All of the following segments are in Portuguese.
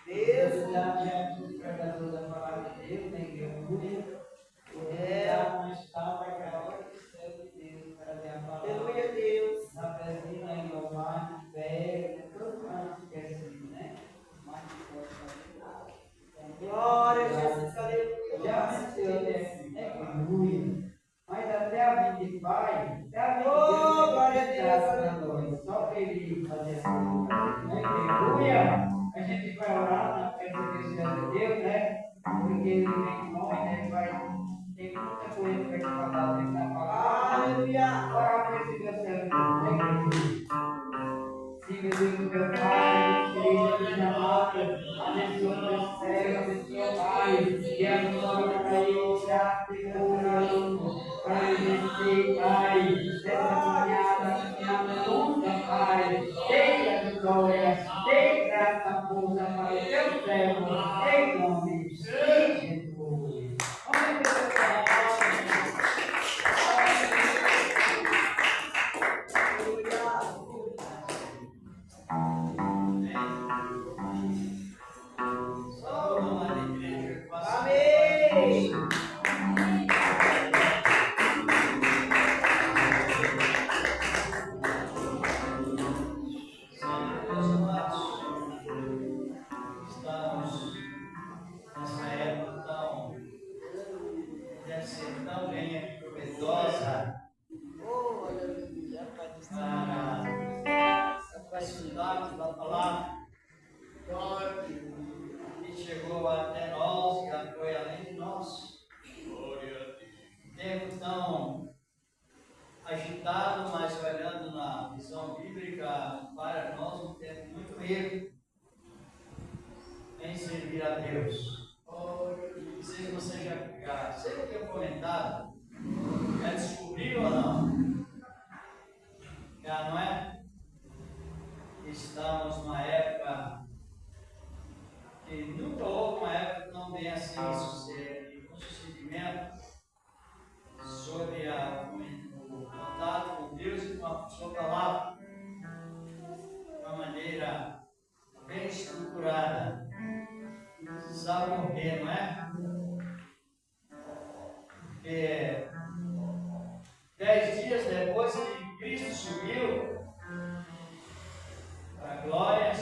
Deus dá minha pregador da palavra de Deus, tem que orgulho. Dá mais calma para a hora que serve de Deus, para ter a palavra. Aleluia, Deus. Na presença em Jeová, de fé, todo mundo esquecido, né? Mas pode fazer nada. Glória a Jesus, aleluia. Já venceu, né? Aleluia. Mas até a vida de Pai, até a vida de Deus, glória a Deus, só Ele fazer essa coisa, aleluia. A gente vai orar na presença de Deus, né? Porque Ele vem nós, né? Ele vai ter muita coisa para te falar dentro da palavra. Aleluia. Orar para esse Deus certo, né? Siga Deus, meu Pai, Deus amado, abençoa o céu, abençoa o Pai, e abençoa para ele, para ele vencer, Pai, dessa caminhada longa, Pai, dê vitória, dê graça, força para o teu servo, em nome de Jesus. Vamos ver estudarmos a palavra que chegou até nós, que foi além de nós. Tempo tão agitado, mas olhando na visão bíblica, para nós um tempo muito rico em servir a Deus. Não sei se você já sei que eu comentado, já descobriu ou não? Já não é? Estamos numa época que nunca houve uma época tão bem assim de sucedimento sobre o contato com Deus e com a sua palavra de uma maneira bem estruturada. Precisava morrer, não é? Porque 10 dias depois que Cristo subiu para a glória,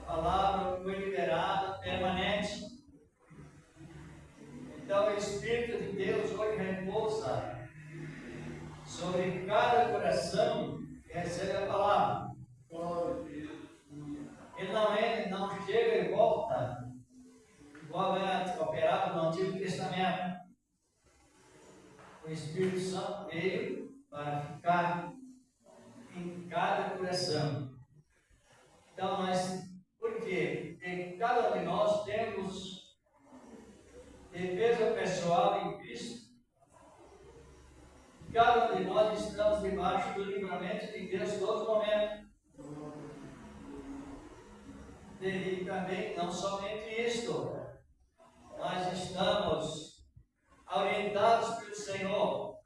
a palavra foi liberada, permanente. Então o Espírito de Deus hoje repousa sobre cada coração que recebe a palavra. Ele não chega e volta, igual era operado no Antigo Testamento. O Espírito Santo veio para ficar em cada coração. Então, por quê? Porque cada um de nós temos defesa pessoal em Cristo. Cada um de nós estamos debaixo do livramento de Deus todo momento. E também, não somente isto, nós estamos orientados pelo Senhor,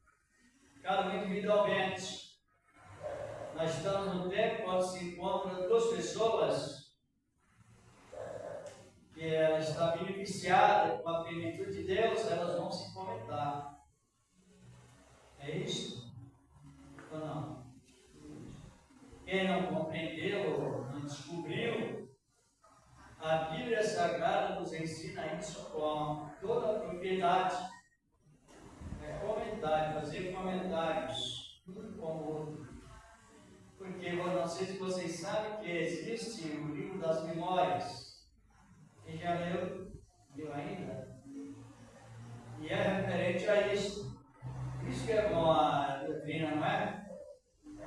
cada um individualmente. Nós estamos no tempo onde se encontram duas pessoas que ela está beneficiada com a plenitude de Deus, elas vão se comentar. É isso? Ou não? Quem não compreendeu, não descobriu, a Bíblia Sagrada nos ensina isso com toda a propriedade. É comentário, fazer comentários, um com o outro. Porque eu não sei se vocês sabem que existe o livro das memórias. Quem já leu? Leu ainda? E é referente a isso. Isso que é bom a doutrina, não é?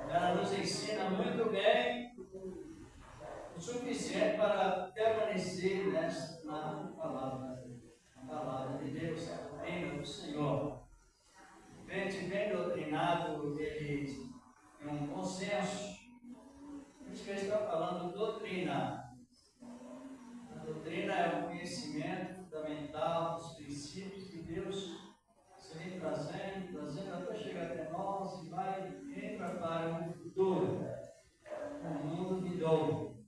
Ela nos ensina muito bem o suficiente para permanecer na palavra de Deus, a doutrina do Senhor. O crente bem doutrinado, ele tem um consenso. Por isso que ele está falando doutrina. A doutrina é o conhecimento fundamental dos princípios de Deus, se vem trazendo até chegar até nós e entra para o futuro, o mundo vindouro.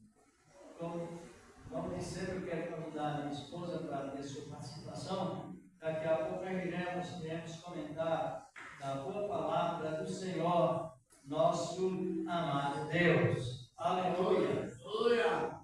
agradecer a participação. Daqui a pouco nós iremos comentar da boa palavra do Senhor, nosso amado Deus. Aleluia! Aleluia!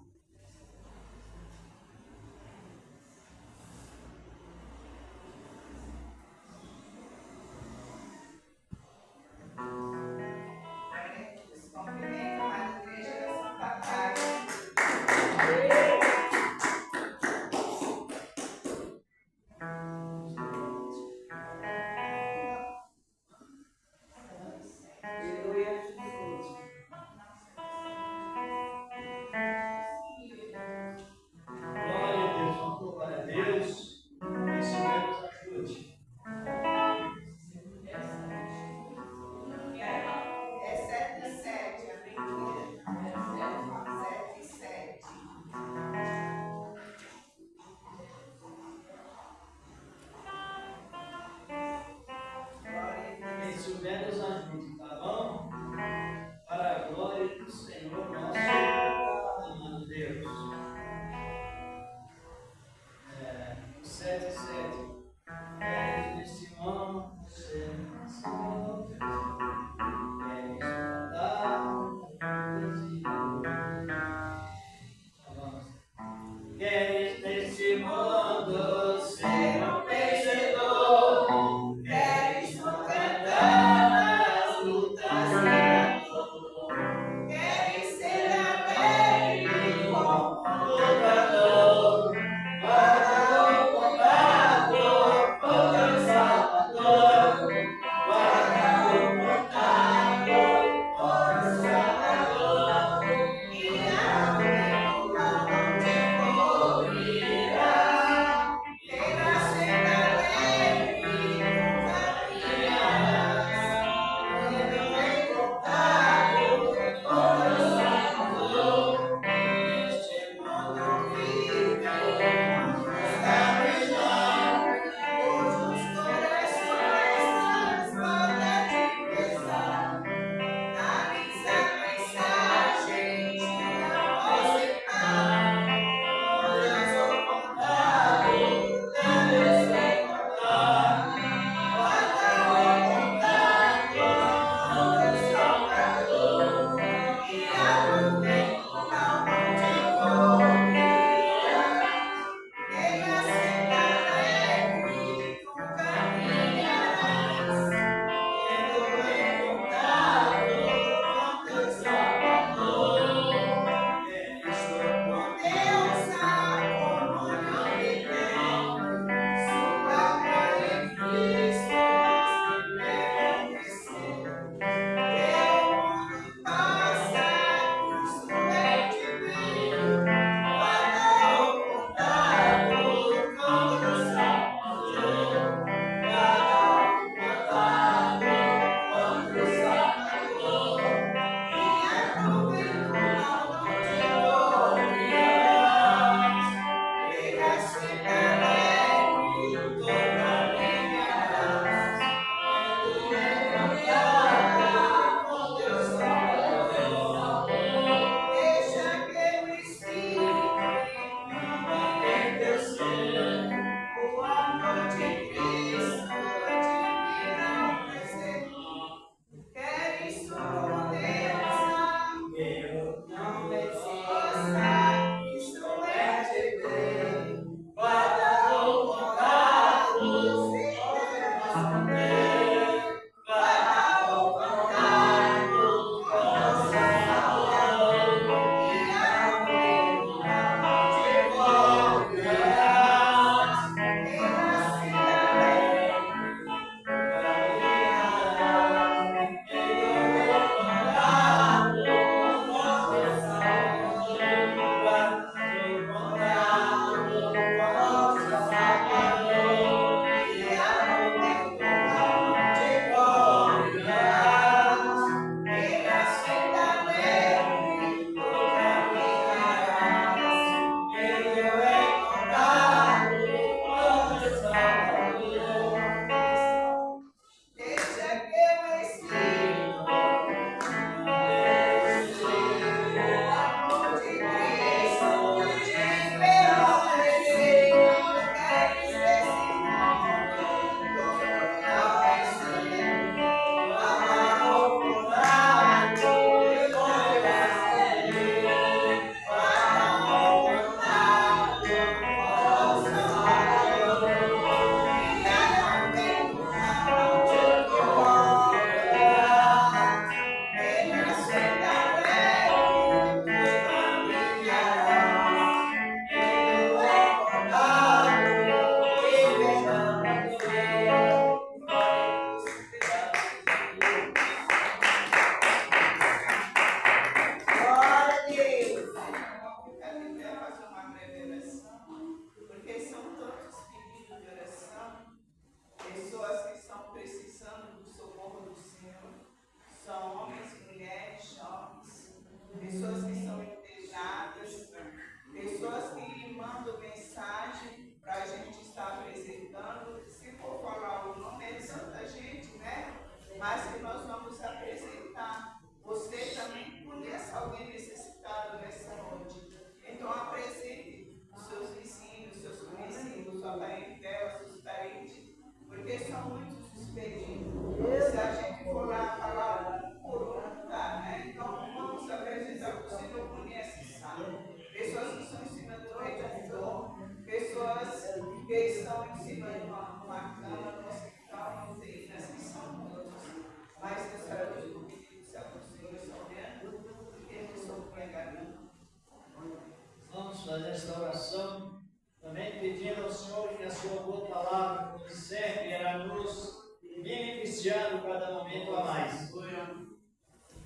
fazer esta oração, também pedindo ao Senhor que a sua boa palavra, como sempre, irá nos beneficiando cada momento a mais.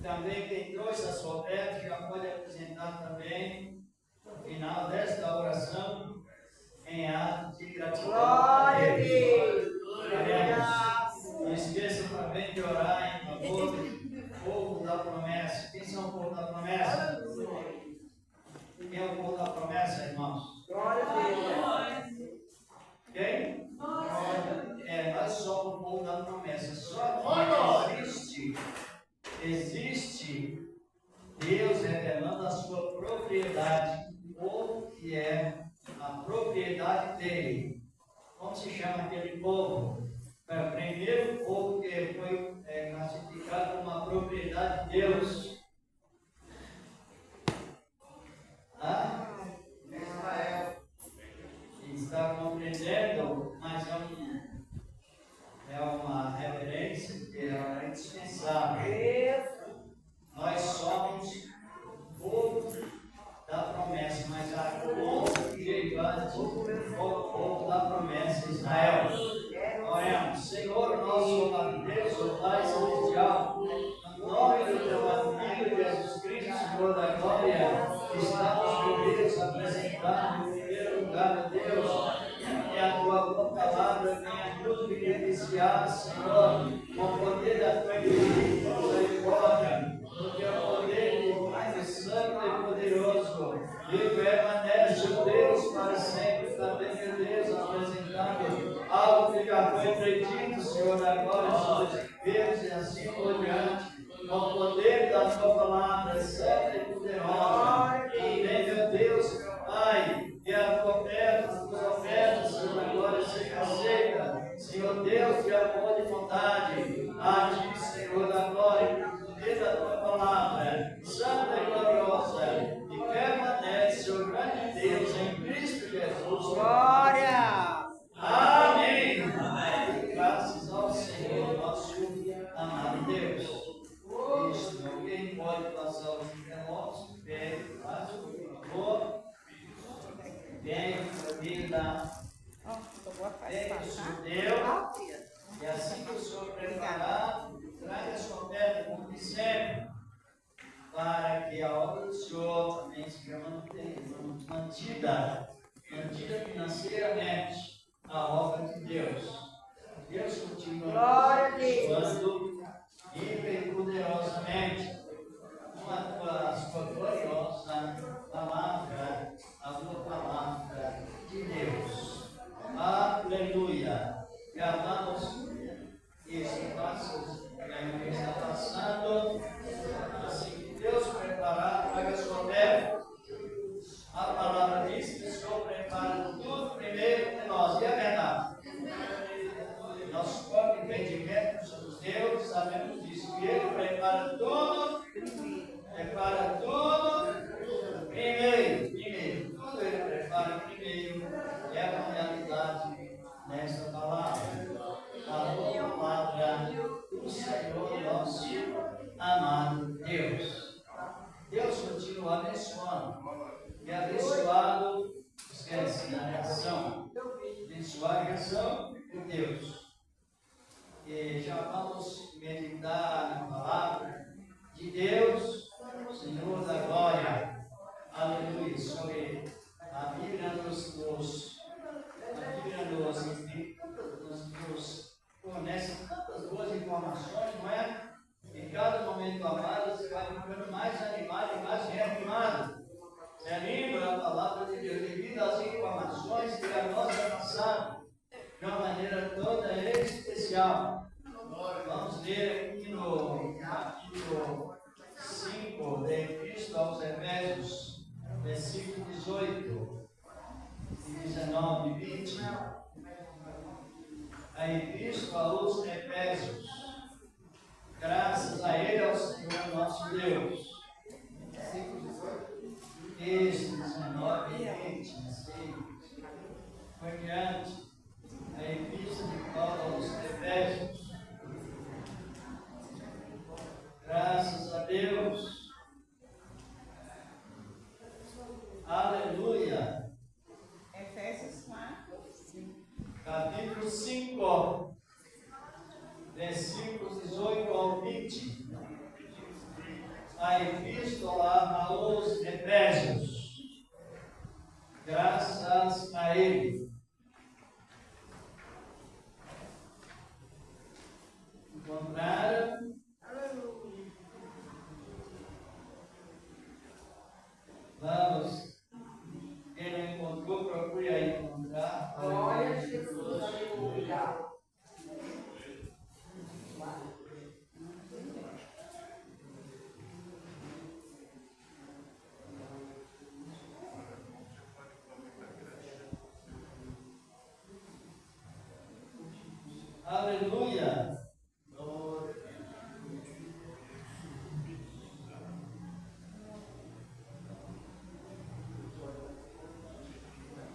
Também quem trouxe a sua oferta já pode apresentar também, no final desta oração, em ato de gratidão. Glória a Deus. Não esqueçam também de orar em favor do povo da promessa. Quem são o povo da promessa? Quem é o povo da promessa, irmãos? Glória a Deus. Quem? Nós somos o povo da promessa. Só que existe Deus revelando a sua propriedade, o povo que é a propriedade dele. Como se chama aquele povo? Foi o primeiro povo que foi classificado como uma propriedade de Deus. Israel. Está compreendendo, mas é uma reverência que é indispensável. Nós somos o povo da promessa, mas a conjugante o povo da promessa, Israel. Oremos, Senhor, nosso Deus, o Pai Celestial, no nome do teu amigo Jesus Cristo, Senhor da glória, estamos reunidos apresentando em primeiro lugar, meu Deus, que a tua boa palavra venha nos beneficiar, Senhor, com o poder da tua misericórdia, no teu poder divino, santo e poderoso, e permanece o Deus para sempre, também, meu Deus, apresentando algo que já foi predito, Senhor, da glória sobre os Deus e assim por diante, com o poder da tua palavra, santa e poderosa. Também, meu Deus, Pai, que a tua oferta, as tuas ofertas, Senhor, da glória seja aceita, Senhor Deus, de amor e bondade, a ti, Senhor da glória, com o poder da tua palavra, santa e gloriosa, e permanece o grande Deus em Cristo Jesus. Glória! Amém. Graças ao Senhor, nosso amado Deus. Isto, alguém pode passar os envelopes, pegue, faça por favor. Pegue a vida, pegue o judeu, e assim que o Senhor preparar, traga a sua oferta, como sempre, para que a obra do Senhor também seja mantida financeiramente, a obra de Deus. Deus continua abençoando rica e poderosamente com a sua gloriosa palavra, a boa palavra de Deus. Aleluia. Gravamos esse passo que está passando. Assim que Deus preparar, traga a sua oferta. A palavra diz que o Senhor prepara tudo primeiro de nós. E é verdade. Nosso próprio entendimento sobre Deus, sabemos disso. Que Ele prepara tudo primeiro. Tudo Ele prepara primeiro. É a realidade nesta palavra. A boa palavra do Senhor nosso amado Deus. Deus continua abençoando. E abençoado, esquece na reação. Abençoar a reação de Deus. E já vamos meditar na palavra de Deus, Senhor da glória. Aleluia. Sobre a Bíblia nos fornece tantas boas informações, não é? Em cada momento amado, você vai ficando mais animado e mais reanimado. É lindo a palavra de Deus, devido às informações que a nós é passado de uma maneira toda especial. Vamos ler aqui no capítulo 5 de Cristo aos Efésios. para Ele. Encontraram? Vamos. Quem não encontrou, procure aí encontrar. Glória a Jesus, aleluia. Aleluia.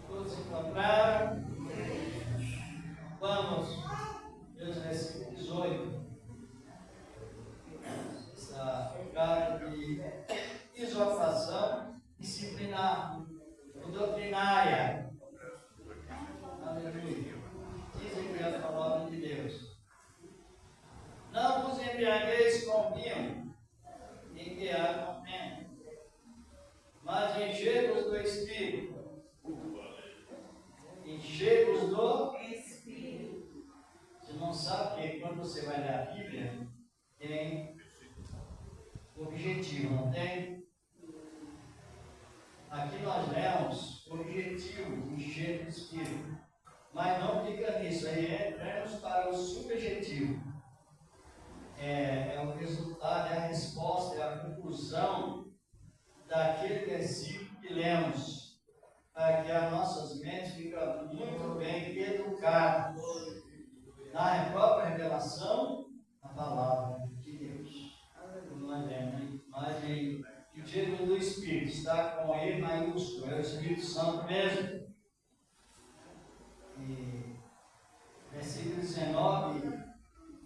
Todos encontraram? Vamos. Versículo 18. Essa cara de exortação disciplinar, doutrinária. Aleluia. Dizem que é a palavra de Deus. Não vos embriagueis com vinho, em que há contenda, mas enchei-vos do Espírito. Enchei-vos do Espírito. Você não sabe que quando você vai ler a Bíblia, tem objetivo, não tem? Aqui nós lemos objetivo, encher do Espírito. Mas não fica nisso, aí entramos para o subjetivo. É o resultado, é a resposta, é a conclusão daquele versículo que lemos, para que as nossas mentes fiquem muito bem educadas na própria revelação da palavra de Deus. Mas em o título do Espírito está com E maiúsculo, é o Espírito Santo mesmo. E versículo 19,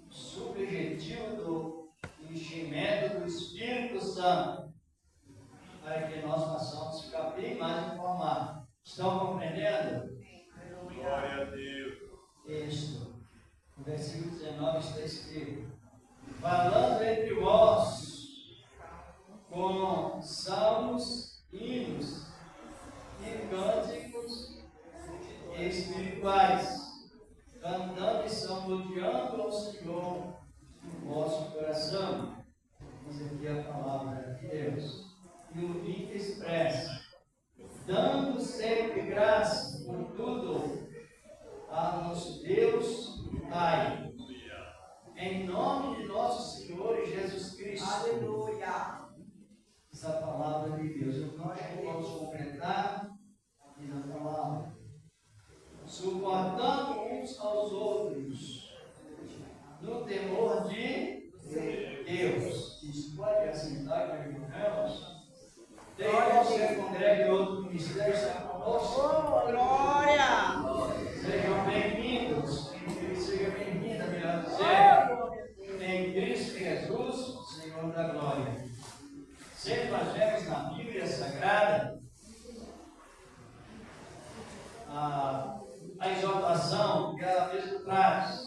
subjetivo do enchimento do Espírito Santo, para que nós possamos ficar bem mais informados. Estão compreendendo? Glória a Deus. Isso. No versículo 19 está escrito: falando entre vós com salmos, hinos e cânticos espirituais, cantando e salmodiando ao Senhor no vosso coração. Diz aqui a palavra de Deus. E o vinho expressa, dando sempre graça por tudo a nosso Deus e Pai, em nome de nosso Senhor Jesus Cristo. Aleluia. Essa palavra de Deus. Nós vamos completar aqui na palavra. Suportando uns aos outros, no temor de Deus. Isso pode assentar com irmãos. Tem como você congregue outro ministério, está conosco. Glória. Sejam bem-vindos. Seja bem-vinda, melhor dizer, em Cristo Jesus, Senhor da glória. Sempre nós vemos na Bíblia Sagrada a exortação que ela fez por trás.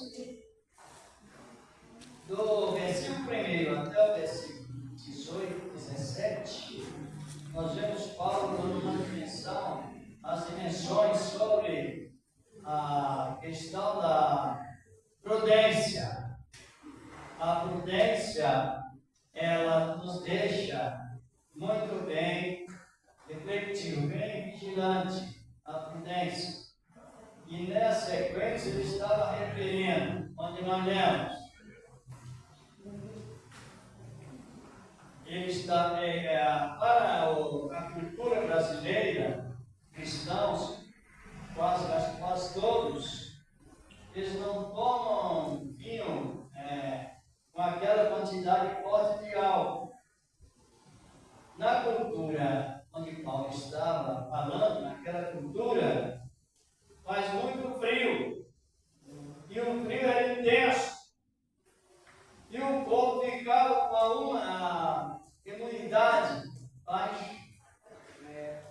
Do versículo 1 até o versículo 18, 17, nós vemos Paulo dando uma dimensão, as dimensões sobre a questão da prudência. A prudência, ela nos deixa muito bem refletido, bem vigilante, a prudência. E nessa sequência ele estava referindo, onde nós lemos, ele está para a cultura brasileira, cristãos, quase todos, eles não tomam vinho com aquela quantidade forte de álcool. Na cultura onde Paulo estava falando, naquela cultura, faz muito frio. E o frio era intenso. E o povo ficava com uma imunidade baixa.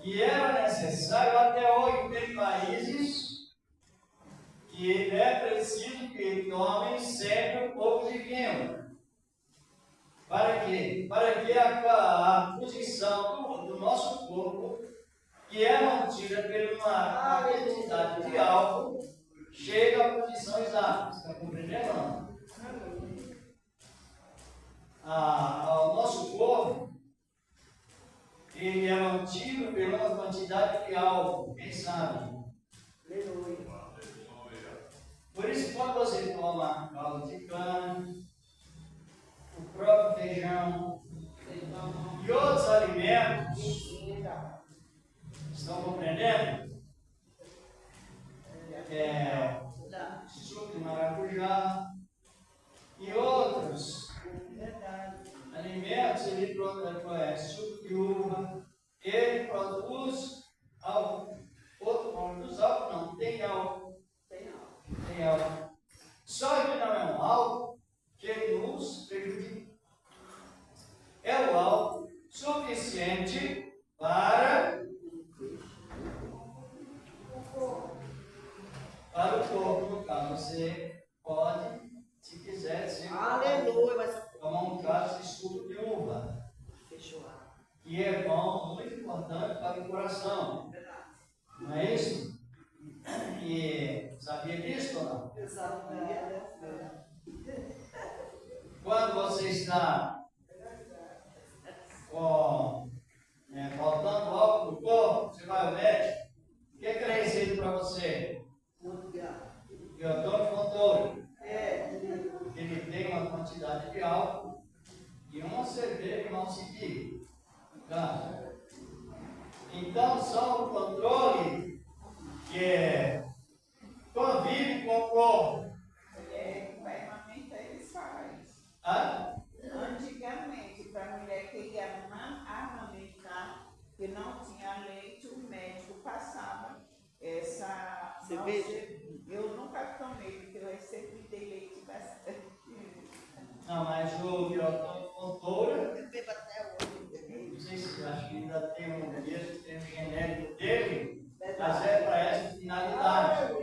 E era necessário, até hoje, tem países que é preciso que tomem sempre um pouco de vinho. Para quê? Para que a posição do nosso corpo que é mantida por uma quantidade de álcool, chega à condição exata. Você está compreendendo? Não? O nosso corpo, ele é mantido por uma quantidade de álcool, quem sabe? Por isso, quando você toma caldo de cana, o próprio feijão e outros alimentos, estão compreendendo? Suco de maracujá e outros alimentos, ele produz suco de uva, ele produz álcool. Outro produz álcool, não, tem álcool. Tem álcool. Só que não é um álcool que nos prejudica. É o álcool suficiente para o corpo. No caso, você pode, se quiser, tomar um caso de suco de uva, que é bom, muito importante para o coração. Não é isso? E sabia disso ou não? Quando você está faltando álcool no corpo, você vai ao médico, o que é receita para você? Biotônico Fontoura. Ele tem uma quantidade de álcool e uma cerveja não se diga. Então, só o controle que convive com o corpo. Antigamente eles fazem. Antigamente, para a mulher que ia amamentar, que não tinha leite, o médico passava essa cerveja. Eu nunca tomei, porque eu sempre dei leite bastante. Não, mas o biotônico Fontoura, não sei se acho que ainda tem um genérico dele, mas é para essa finalidade.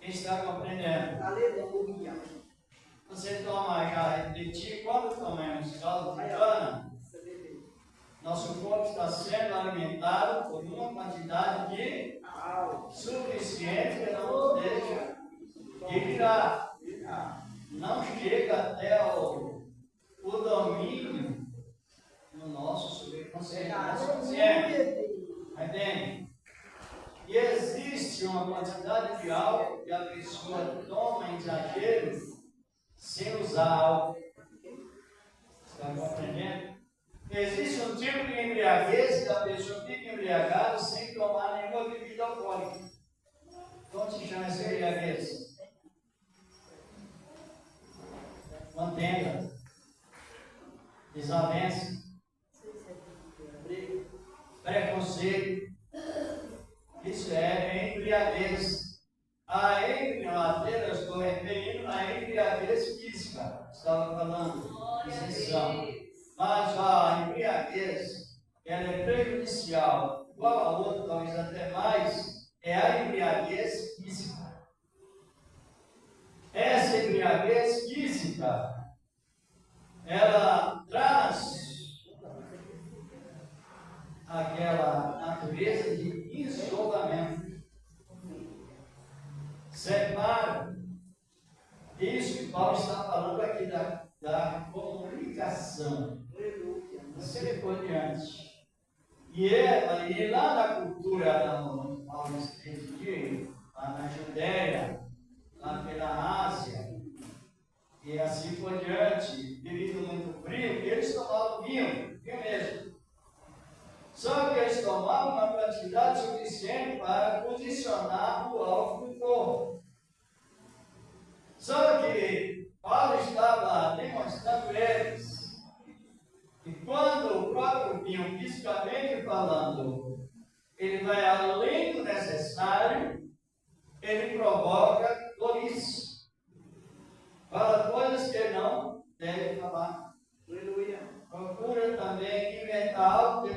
Quem está compreendendo? Aleluia. Você toma já refletir, quando tomamos caldo de cana, nosso corpo está sendo alimentado por uma quantidade de suficiente que não nos deixa revirar. Não chega até o domínio no nosso subconsciente. Entende? E existe uma quantidade de álcool que a pessoa toma em exagero sem usar álcool. Está compreendendo? Existe um tipo de embriaguez que a pessoa fica embriagada sem tomar nenhuma bebida alcoólica. Como se chama essa embriaguez? Contenda, desavença, preconceito. Isso é embriaguez. Eu estou referindo à embriaguez física. Estava falando de isenção. Mas a embriaguez, ela é prejudicial, igual a outra, talvez até mais, é a embriaguez física. Essa embriaguez física, ela traz aquela natureza de isolamento. Separa. Isso que Paulo está falando aqui da comunicação. Assim por diante. E lá na cultura, Paulo escrevia, lá na Judéia, lá pela Ásia, e assim por diante, devido muito frio, eles tomavam vinho mesmo. Só que eles tomavam uma quantidade suficiente para posicionar o álcool no corpo. Só que Paulo estava demonstrando eles que quando o próprio vinho, fisicamente falando, ele vai além do necessário, ele provoca dorice. Fala coisas que não deve falar. Aleluia. Procura também inventar algo que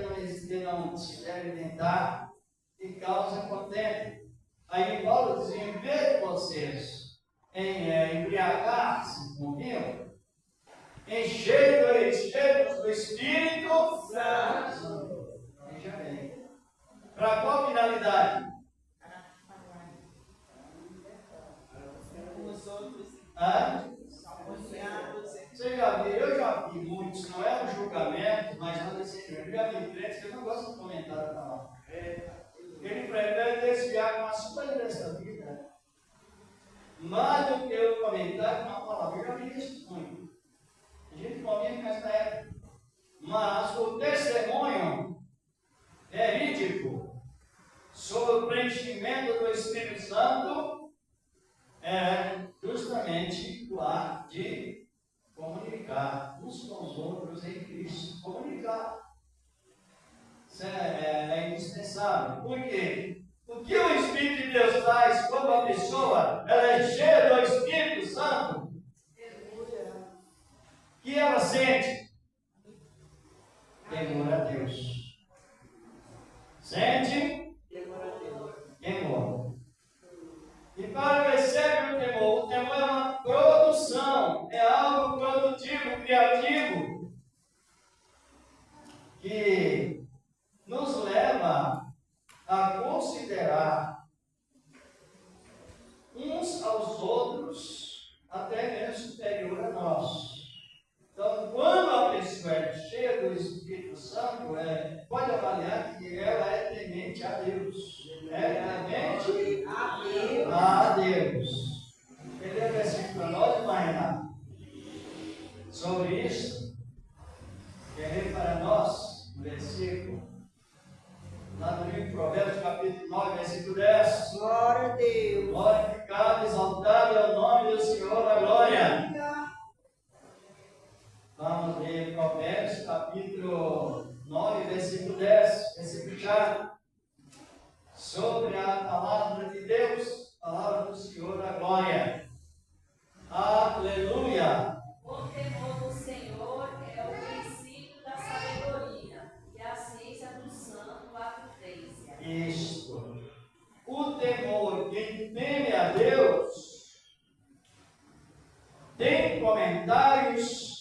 não se deve inventar e causa contenda. Aí Paulo diz: em vez de vocês embriagar-se com vinho, enchei-vos do Espírito Santo. assim, eu já vi crentes que eu não gosto de comentar a palavra. Ele prefere desviar com a sua dessa vida, mais do que eu comentar com uma palavra. Eu já vi isso muito. A gente convive nessa época. Mas o testemunho verídico sobre o preenchimento do Espírito Santo é justamente o ato de comunicar uns com os outros em Cristo. Comunicar. Isso é indispensável. Por quê? O que o Espírito de Deus faz quando a pessoa ela é cheia do Espírito Santo? O que ela sente? Temor a Deus. Sente? Temor. E para perceber o temor é uma produção, é algo produtivo, criativo, que nos leva a considerar uns aos outros até mesmo superior a nós. Então, quando a pessoa é cheia do Espírito Santo, pode avaliar que ela é temente a Deus. É temente a Deus. Ele é versículo para nós, irmã Renata. Sobre isso, quer ler para nós um versículo lá no livro de Provérbios, capítulo 9, versículo 10. Glória a Deus. Glorificado, exaltado é o nome do Senhor da glória. Vamos ler Provérbios, capítulo 9, versículo 10, versículo chave. Sobre a palavra de Deus, palavra do Senhor da glória. Aleluia! O temor do Senhor é o princípio da sabedoria, e a ciência do santo a prudência. Isto. O temor, quem teme a Deus, tem comentários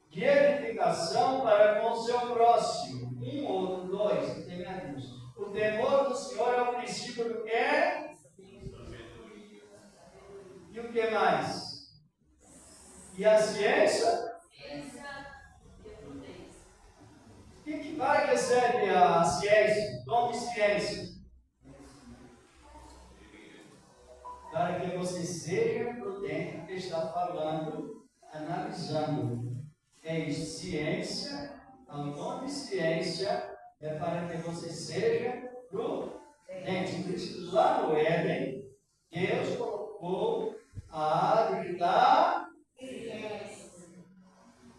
de edificação para com o seu próximo. Um, outro, dois, teme a Deus. O temor do Senhor é o princípio do quê? E o que mais? E a ciência? Ciência e prudência. Para que serve a ciência? Dom de ciência? Para que você seja prudente, porque está falando, analisando. É isso, ciência, o dom de ciência é para que você seja prudente. Por isso, lá no Éden, Deus colocou a árvore da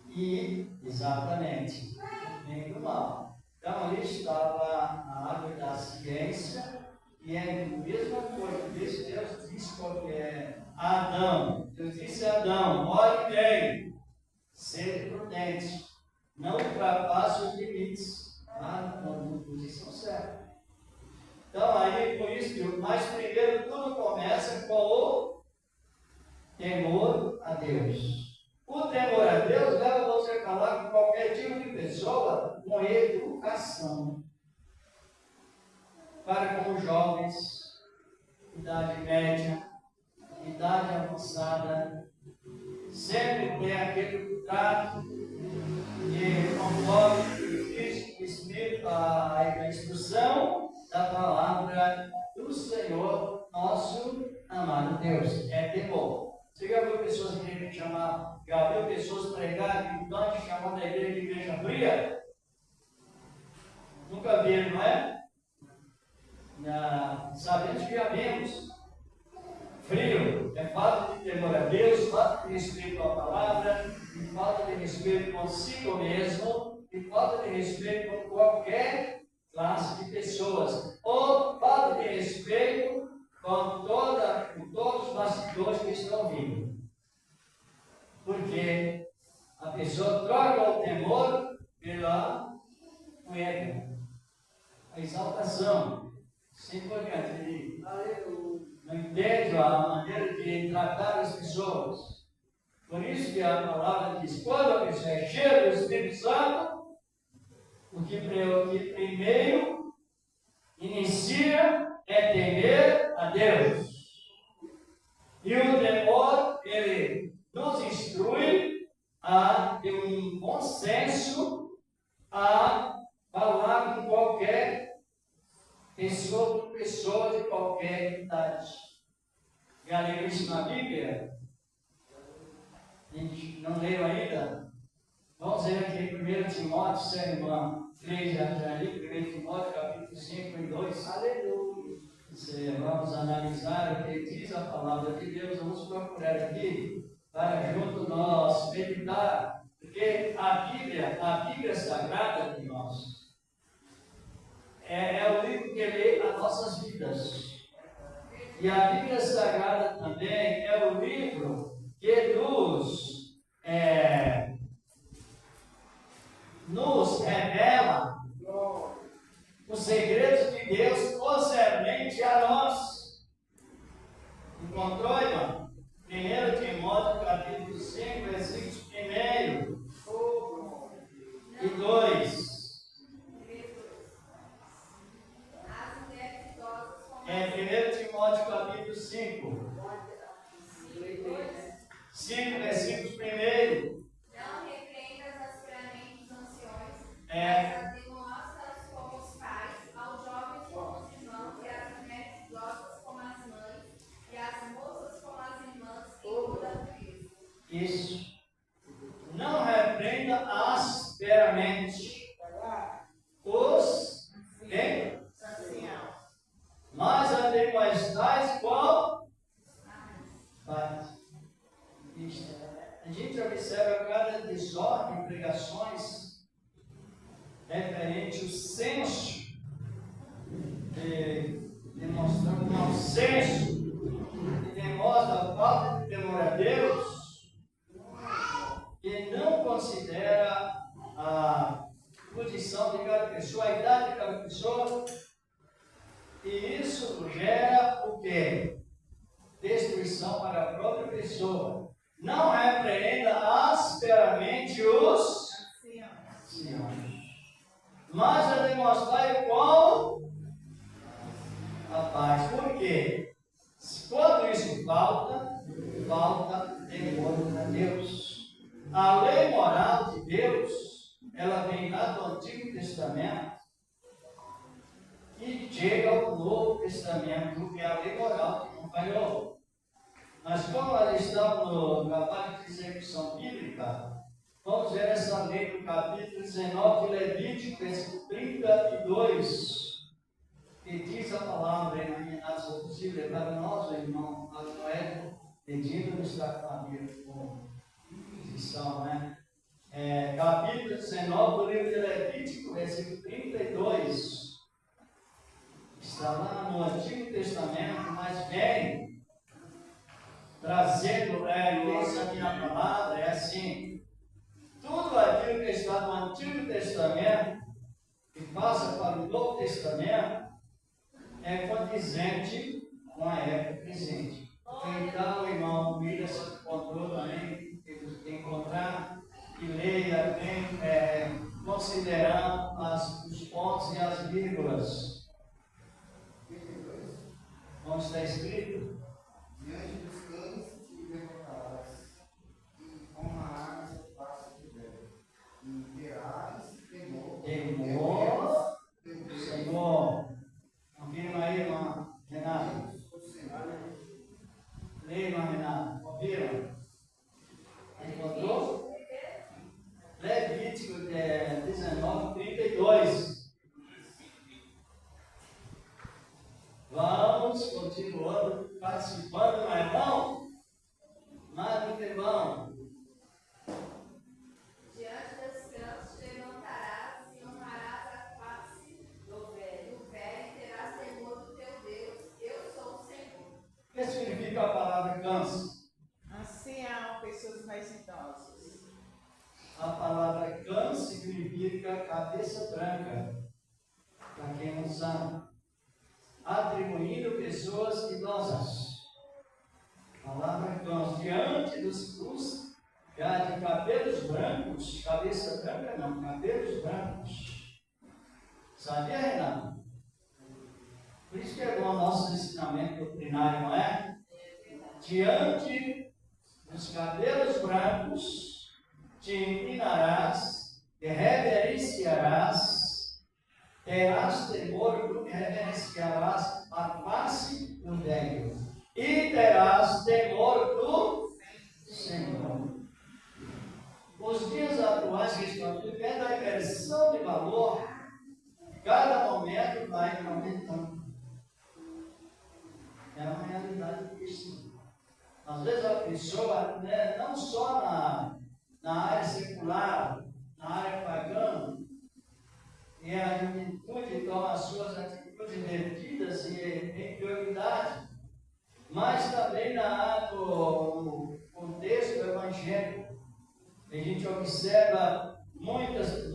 e, exatamente, bem do mal. Então, ali estava a árvore da ciência, e é a mesma coisa. Deus disse qual que é Adão. Deus disse a Adão, olhe bem, ser prudente, não ultrapasse os limites, tá? Na posição certa. Então, aí, por isso que mas primeiro tudo começa com o temor a Deus. O temor a Deus leva você a falar com qualquer tipo de pessoa com educação. Para com jovens, idade média, idade avançada, sempre tem aquele trato de conforme o Espírito, a instrução da palavra do Senhor, nosso amado Deus. É temor. Você já viu pessoas que querem chamar, já viu pessoas pregar que Dante chamou da igreja de igreja fria? Nunca viram, não é? Sabemos que já vimos. Frio é falta de temor a Deus, falta de respeito à palavra, e falta de respeito consigo mesmo, e falta de respeito com qualquer classe de pessoas, ou falta de respeito com todos os bastidores que estão vindo. Porque a pessoa troca o temor pela ego, a exaltação. Sempre por diante, ele não entende a maneira de tratar as pessoas. Por isso que a palavra diz, quando a pessoa é cheia do Espírito Santo, o que primeiro inicia é temer a Deus. E o temor, ele nos instrui a ter um bom senso, a irmã Cleide ali, 1 Timóteo, capítulo 5 e 2. Aleluia. Vamos analisar o que diz a palavra de Deus. Vamos procurar aqui para junto nós meditar. Porque a Bíblia Sagrada, irmãos, é o livro que lê as nossas vidas. E a Bíblia Sagrada também é o livro que nos revela os segredos de Deus concernente a nós. Encontrou, irmão? 1 Timóteo, capítulo 5, versículos 1 e 2. 1 Timóteo, capítulo 5. 5, versículos 1. Não repreendas asperamente os anciões, É. mas admoesta-os como os pais, aos jovens como os irmãos, e às mulheres idosas como as mães, e às moças como as irmãs, em toda a pureza. Isso. Não repreenda asperamente os quem? Mas admoestais qual? Pais. Isso. A gente observa cada desordem de pregações referente ao senso, demonstrando um mau senso, que demonstra a falta de temor a Deus, que não considera a condição de cada pessoa, a idade de cada pessoa, e isso gera o quê? Destruição para a própria pessoa. Não repreenda asperamente os anciãos, mas a demonstrar qual a paz. Por quê? Quando isso falta temor a Deus. A lei moral de Deus, ela vem lá do Antigo Testamento e chega ao Novo Testamento, que é a lei moral que não falhou. Mas como elas estão no trabalho de execução bíblica, vamos ver essa lei no capítulo 19 de Levítico, versículo 32, que diz a palavra em Renato, se possível, para nós, o irmão Noé, pedindo está com a Bíblia com edição, né? Capítulo 19 do livro de Levítico, versículo 32. Está lá no Antigo Testamento, mas vem trazendo, essa minha palavra, é assim: tudo aquilo que está no Antigo Testamento, que passa para o Novo Testamento, é condizente com a época presente. Então, o irmão Mira se encontrou também, que encontrar, e leia bem, considerando os pontos e as vírgulas. Como está escrito? Diante dos cães te levantarás, e honrarás o passo de Deus, e terás temor do Senhor. Confirma aí, irmã Renata. Leia, irmã Renata. Confirma. Encontrou? Levítico 19, 32. Vamos continuando participando, não é bom? Mas muito irmão. Diante das campos te levantarás e honrarás a face do velho, e terás temor do teu Deus. Eu sou o Senhor. O que significa a palavra câncer? Ancião, pessoas mais idosas. A palavra câncer significa cabeça branca, para quem não sabe, atribuindo pessoas idosas. A palavra câncer, diante dos cruz, de cabelos brancos, cabeça branca não, cabelos brancos. Sabia, Renato? Por isso que é bom o nosso ensinamento doutrinário, não é? Diante dos cabelos brancos, te inclinarás, te reverenciarás, terás temor do que reverenciarás a face do velho, e terás temor do Senhor. Os dias atuais que estão vivendo a inversão de valor Às vezes a pessoa, né, não só na área secular, na área pagã, e a juventude toma as suas atitudes devidas e em prioridade, mas também no contexto evangélico. A gente observa muitas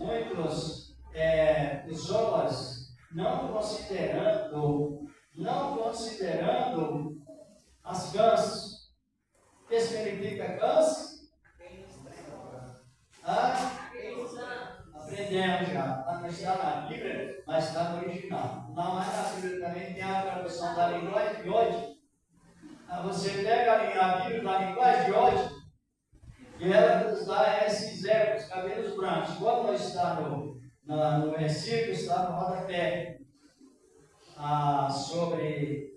pessoas não considerando as cânceres. O que significa câncer? Aprendemos já. Não está na Bíblia, mas está no original. Não é na Bíblia também, tem a tradução da linguagem de hoje. Você pega a Bíblia da linguagem de hoje e ela nos dá esses erros, cabelos brancos. Quando está no versículo, está no rodapé. Sobre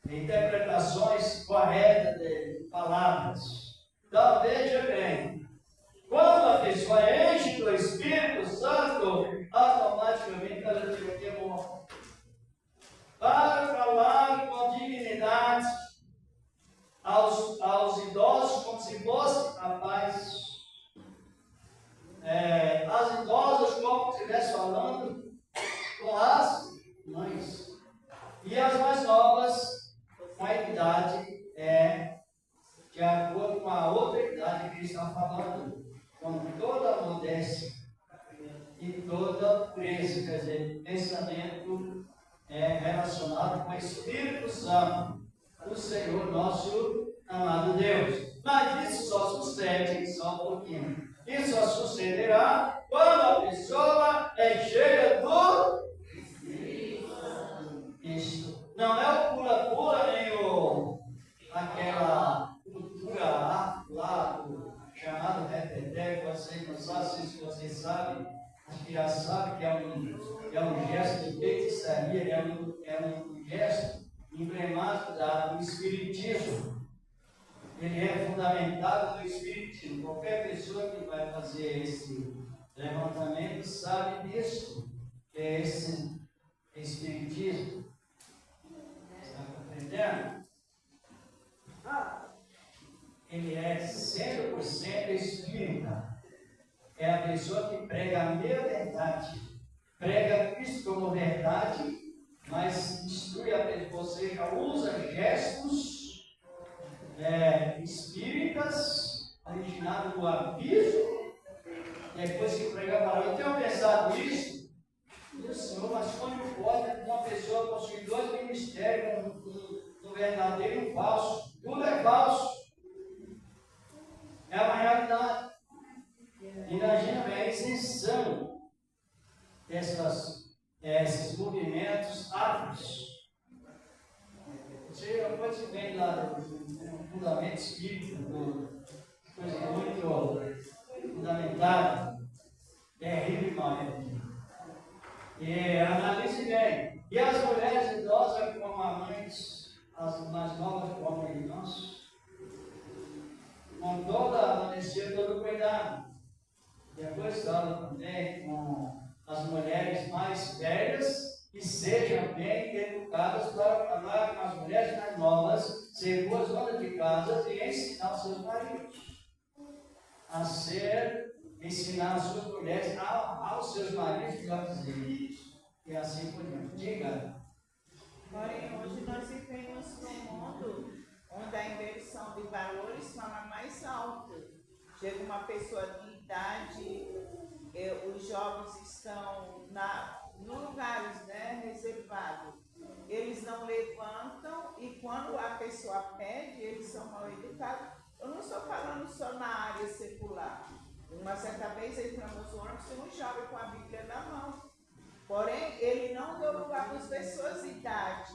interpretações corretas de palavras. Então, veja bem, quando a pessoa enche do Espírito Santo, automaticamente ela fica aqui bom. Para falar com dignidade aos idosos, como se fosse rapaz. As idosas, como se estivesse falando com as mães. E as mais novas, com a idade de acordo com a outra idade que ele está falando, com toda a modéstia e toda pureza, quer dizer, pensamento relacionado com o Espírito Santo, o Senhor nosso amado Deus. Mas isso só sucede, só um pouquinho, isso só sucederá quando a pessoa é cheia do Cristo. Não é o pula-pula, nem aquela cultura lá chamado repeteco, vocês não sabem, se vocês sabem, acho que já sabem que é um gesto de feitiçaria, é um gesto emblemático do Espiritismo. Ele é fundamentado no Espiritismo. Qualquer pessoa que vai fazer esse levantamento sabe disso, que é esse Espiritismo. Está compreendendo? Ele é 100% espírita. É a pessoa que prega a meia verdade, prega Cristo como verdade, mas instrui a pessoa, ou seja, usa gestos espíritas, originados do aviso, depois que prega a palavra. Eu tenho pensado isso, meu Senhor, mas como pode uma pessoa possuir dois ministérios, um verdadeiro e um falso? Tudo é falso. É uma realidade. Imagina a isenção esses movimentos átomos. Você pode ver lá no fundamento espírita, coisa muito fundamentada, terrível, não. E analise bem. E as mulheres idosas como mães, as mais novas como irmãs, com toda a modéstia, todo cuidado. Depois fala também com as mulheres mais velhas que sejam bem educadas para falar com as mulheres mais novas, ser boas donas de casa e ensinar os seus maridos a ensinar as suas mulheres aos seus maridos a fazer isso. E assim por diante. Diga. Porém, hoje nós vivemos num mundo onde a inversão de valores fala mais alto. Chega uma pessoa de idade, os jovens estão em lugares reservados. Eles não levantam e quando a pessoa pede, eles são mal educados. Eu não estou falando só na área secular. Uma certa vez entramos no ônibus e um jovem com a Bíblia na mão. Porém, ele não deu lugar para as pessoas de idade.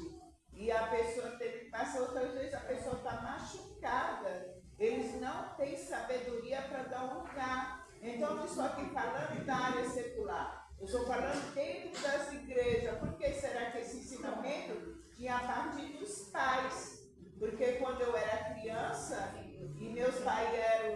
E a pessoa teve que passar outras vezes, a pessoa está machucada. Eles não têm sabedoria para dar um lugar. Então, eu estou aqui falando da área secular. Eu estou falando dentro das igrejas. Por que será que esse ensinamento tinha a partir dos pais? Porque quando eu era criança e meus pais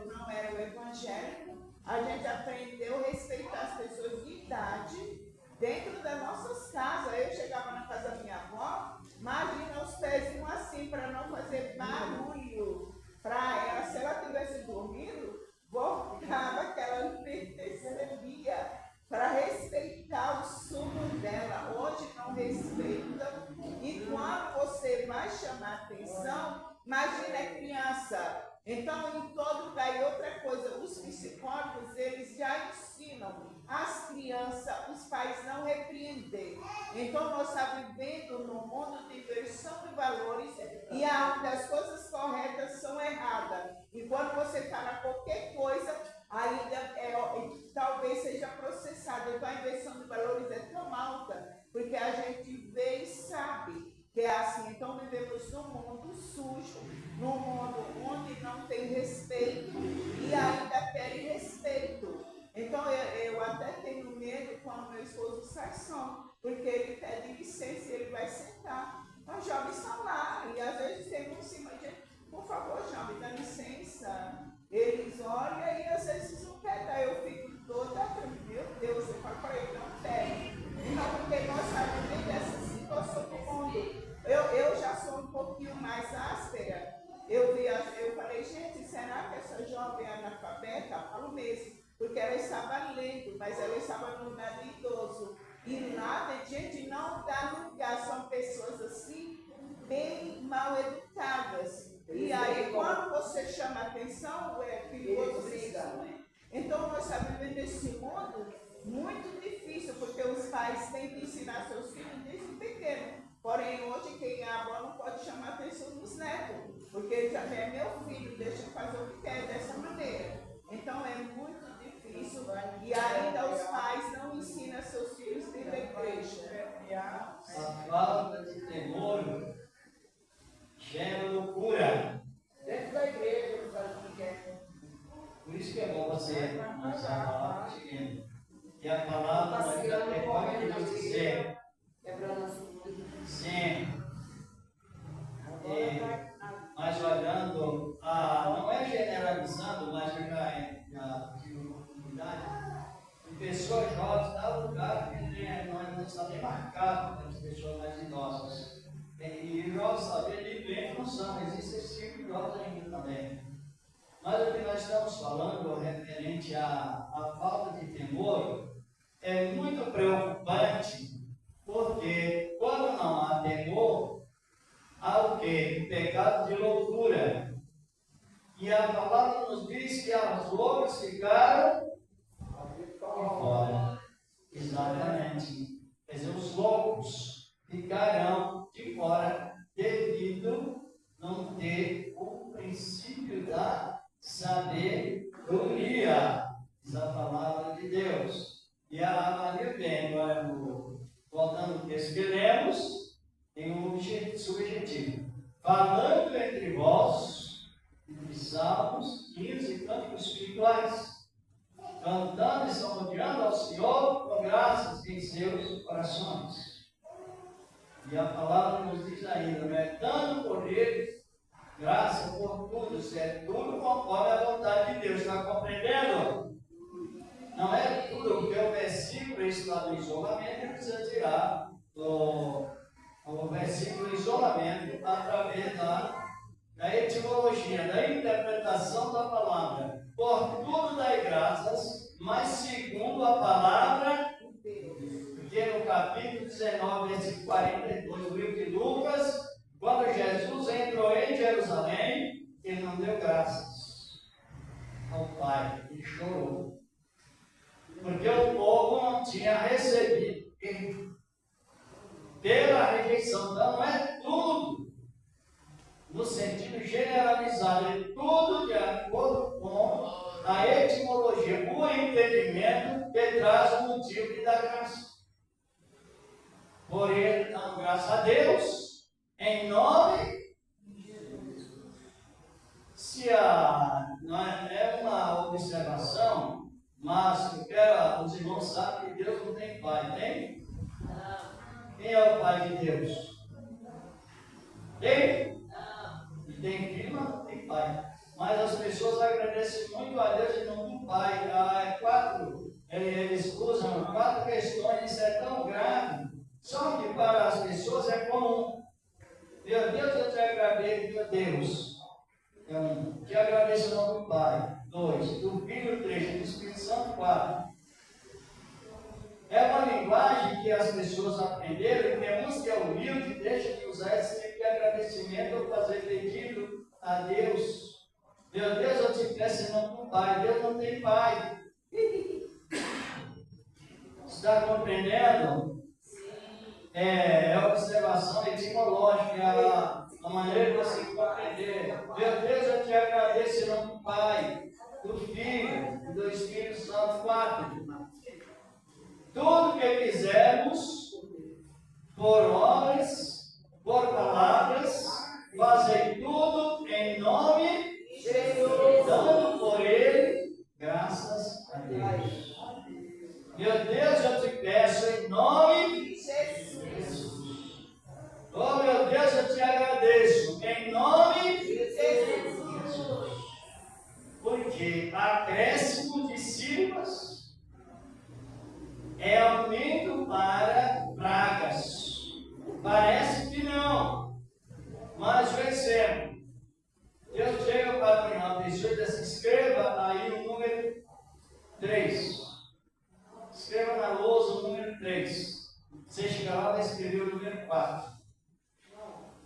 não eram evangélicos, a gente aprendeu a respeitar as pessoas de idade dentro das nossas casas. Eu chegava na casa da minha avó, imagina os pezinhos assim, para não fazer barulho, para Então, em todo lugar, e outra coisa, os psicólogos, eles já ensinam as crianças, os pais não repreender. Então, nós estamos vivendo num mundo de inversão de valores e onde as coisas corretas são erradas. E quando você fala qualquer coisa, ainda talvez seja processado. Então, a inversão de valores é tão alta, porque a gente vê e sabe que é assim. Então, vivemos num mundo sujo, num mundo onde não tem respeito e ainda querem respeito. Então, eu até tenho medo quando meu esposo sai som, porque ele pede licença e ele vai sentar. Os jovens estão lá e às vezes tem um cima de, por favor, jovem, dá licença. Eles olham e às vezes não querem. Aí eu fico toda, meu Deus, eu falo para ele, não pede. Não, porque nós sabemos dessa situação do mundo. Eu já sou um pouquinho mais áspera. Eu falei, gente, será que essa jovem é analfabeta? Falo mesmo, porque ela estava lendo, mas ela estava no lugar de idoso. E lá, gente, não dá lugar, são pessoas assim, bem mal educadas. E aí, quando você chama atenção, é perigoso brigar. Então, nós estamos vivendo nesse mundo muito difícil, porque os pais têm que ensinar seus filhos desde pequeno. Porém, hoje, quem é avó não pode chamar a atenção dos netos, porque ele já é meu filho, deixa eu fazer o que quer dessa maneira. Então, é muito difícil. E ainda os pais não ensinam seus filhos a ir à igreja. A falta de temor gera loucura. Dentro da igreja, não faz o que quer. Por isso que é bom você lançar a palavra seguindo. E a palavra não é pode dizer. Quebrando as coisas. Sim. Mas olhando, não é generalizando, mas já tive uma oportunidade. Em pessoas jovens, dá lugar que não está nem marcado para as pessoas mais idosas. E jovens, sabe, ali dentro não são, existem esse tipo de jovens ainda também. Mas o que nós estamos falando referente à falta de temor é muito preocupante, porque quando não há temor, há o quê? O pecado de loucura. E a palavra nos diz que as loucas ficaram de fora. Exatamente. Quer dizer, os loucos ficarão de fora devido não ter o princípio da sabedoria. Diz a palavra de Deus. E a Maria bem, agora, voltando ao texto que lemos, tem um subjetivo. Falando entre vós, de salmos, hinos e cânticos espirituais, cantando e salmodiando ao Senhor com graças em seus corações. E a palavra nos diz ainda, dando por eles graça por tudo, se é tudo conforme a vontade de Deus. Está compreendendo? Não é tudo, porque o versículo está no isolamento e precisa tirar o versículo isolamento através da etimologia, da interpretação da palavra. Por tudo dai graças, mas segundo a palavra, porque no capítulo 19, versículo 42 do livro de Lucas, quando Jesus entrou em Jerusalém, ele não deu graças ao Pai, ele chorou. Porque o povo não tinha recebido ele pela rejeição. Então não é tudo no sentido generalizado, é tudo de acordo com a etimologia, o entendimento que traz o motivo de dar graça. Por ele, dando graças a Deus, em nome de Jesus. Se não é uma observação, mas eu quero, os irmãos sabem que Deus não tem pai, tem? Quem é o pai de Deus? Tem? E tem filho, mas não tem pai. Mas as pessoas agradecem muito a Deus em nome do pai. Eles usam 4 questões, isso é tão grave. Só que para as pessoas é comum. Meu Deus, eu te agradeço, meu Deus. Te agradeço em nome do Pai. 2. Do Filho, 3. Do Espírito Santo, 4. É uma linguagem que as pessoas aprenderam e temos que é humilde, deixa de usar esse tipo de agradecimento ou fazer pedido a Deus. Meu Deus, eu te peço em nome do Pai. Deus não tem pai. Está compreendendo? É a observação etimológica, é a maneira de você compreender. Meu Deus, eu te agradeço em nome do Pai, do Filho e do Espírito Santo. 4. Tudo que fizermos, por obras, por palavras, fazei tudo em nome de Jesus, dando por Ele graças a Deus. Meu Deus, eu te peço em nome de Jesus. Oh, meu Deus, eu te agradeço em nome de Jesus. Porque acréscimo de sílabas é aumento para pragas. Parece que não, mas vencemos. Deus chega para uma pessoa e diz assim: escreva aí o número 3. Escreva na lousa o número 3. Você chega lá e vai escrever o número 4.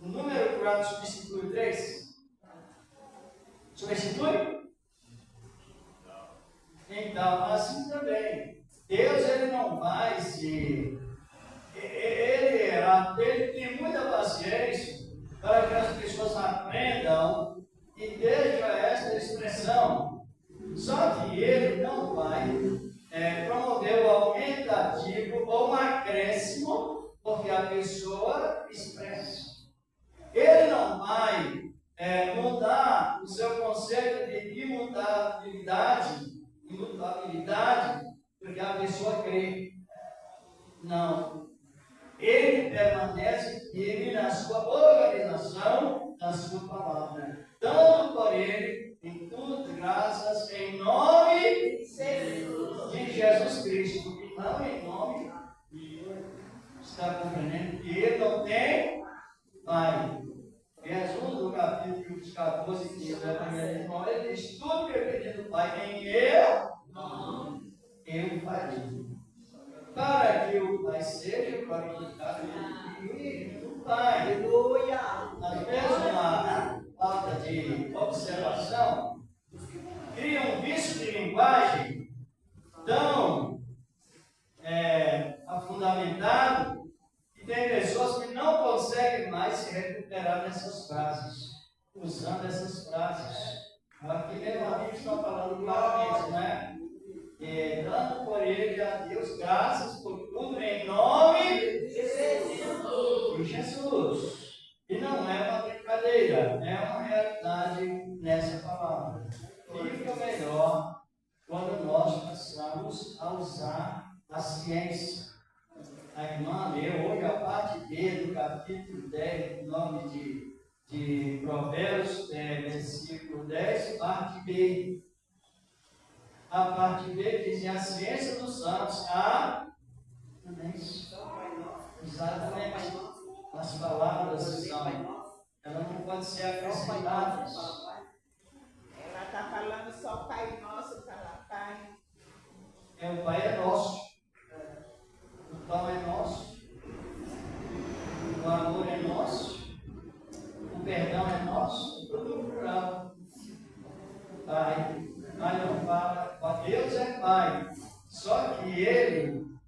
O número 4 substitui o 3? Substitui? Então, assim também. Deus, ele não vai se... Ele tem muita paciência para que as pessoas aprendam e deixam esta expressão. Só que ele não vai promover o aumentativo ou um acréscimo, porque a pessoa expressa. Ele não vai mudar o seu conceito de imutabilidade, porque a pessoa crê. Não. Ele permanece firme na sua organização, na sua palavra. Dando por ele em tudo graças em nome de Jesus Cristo. E não em nome está compreendendo que ele não tem pai. Jesus, no capítulo 14, 15 da primeira irmã, ele diz: tudo que eu pedi do Pai em eu farei. Para que o Pai seja glorificado do Pai. Aleluia! Às vezes, uma falta de observação cria um vício de linguagem tão afundamentado que tem pessoas que não conseguem mais se recuperar dessas frases, usando essas frases. Aqui mesmo a gente está falando claramente, né? Dando por ele a Deus graças por tudo em nome de Jesus. E não é uma brincadeira, é uma realidade nessa palavra. Fica melhor quando nós passamos a usar a ciência. A irmã leu hoje a parte B do capítulo 10, nome de Provérbios, versículo 10, parte B. A parte B diz: a ciência dos santos, exatamente, as palavras são, ela não pode ser acrescentada. Ela está falando só Pai Nosso, está lá, Pai. O Pai é nosso, o pão é nosso, o amor é nosso, o perdão é nosso, tudo no plural. Pai. Mas não fala, Deus é Pai, só que Ele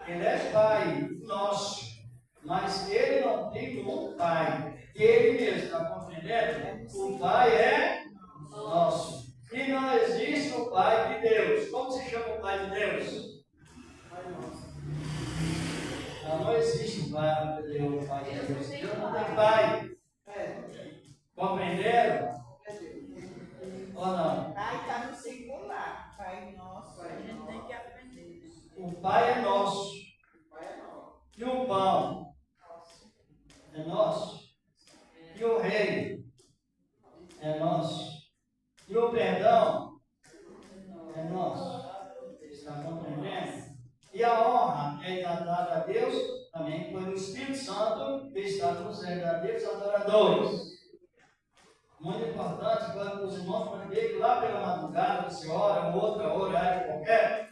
é Pai nosso, mas Ele não tem um Pai, Ele mesmo, está compreendendo? O Pai é nosso, e não existe o Pai de Deus. Como se chama o Pai de Deus? Não existe o Pai de Deus, Deus não tem Pai. Compreenderam? Ou não? Pai está no singular. Pai Nosso. A gente tem que aprender. O Pai é nosso. E o pão é nosso. E o reino é nosso. E o perdão é nosso. Está compreendendo? E a honra é dada a Deus também pelo Espírito Santo que está nos verdadeiros adoradores. Muito importante quando os irmãos aprendem lá pela madrugada, você ora, ou outra horário qualquer,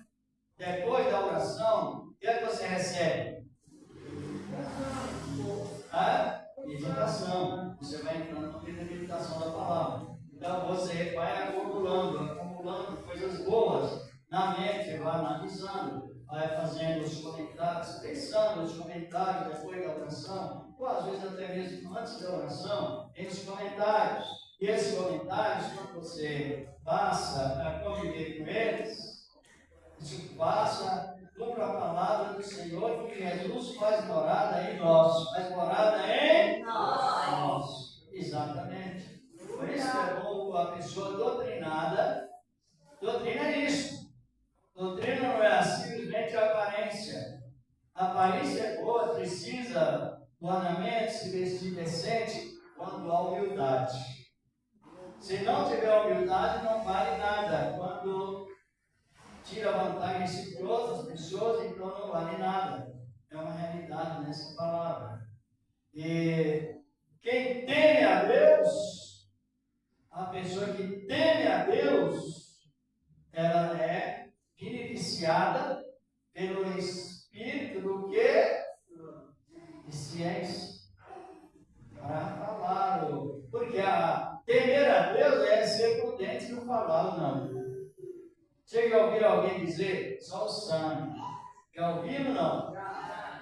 depois da oração, o que é que você recebe? A meditação. Você vai entrando no meio da meditação da palavra. Então você vai acumulando coisas boas na mente, vai analisando, vai fazendo os comentários, pensando os comentários depois da oração, ou às vezes até mesmo antes da oração, tem os comentários. E esses comentários, quando você passa a conviver com eles, isso passa para a palavra do Senhor, que Jesus faz morada em nós. Faz morada em nós. Exatamente. Por isso que é bom a pessoa doutrinada. Doutrina é isso. Doutrina não é simplesmente a aparência. A aparência é boa, precisa do ornamento, se vestir decente, quando há humildade. Se não tiver humildade, não vale nada. Quando tira vantagem em si por outras pessoas, então não vale nada. É uma realidade nessa palavra. E quem teme a Deus, a pessoa que teme a Deus, ela é beneficiada pelo Espírito do que? De ciência. Para falar. Porque temer a Deus é ser prudente no falar ou não. Chega a ouvir alguém dizer, só o sangue. Já ouviram não?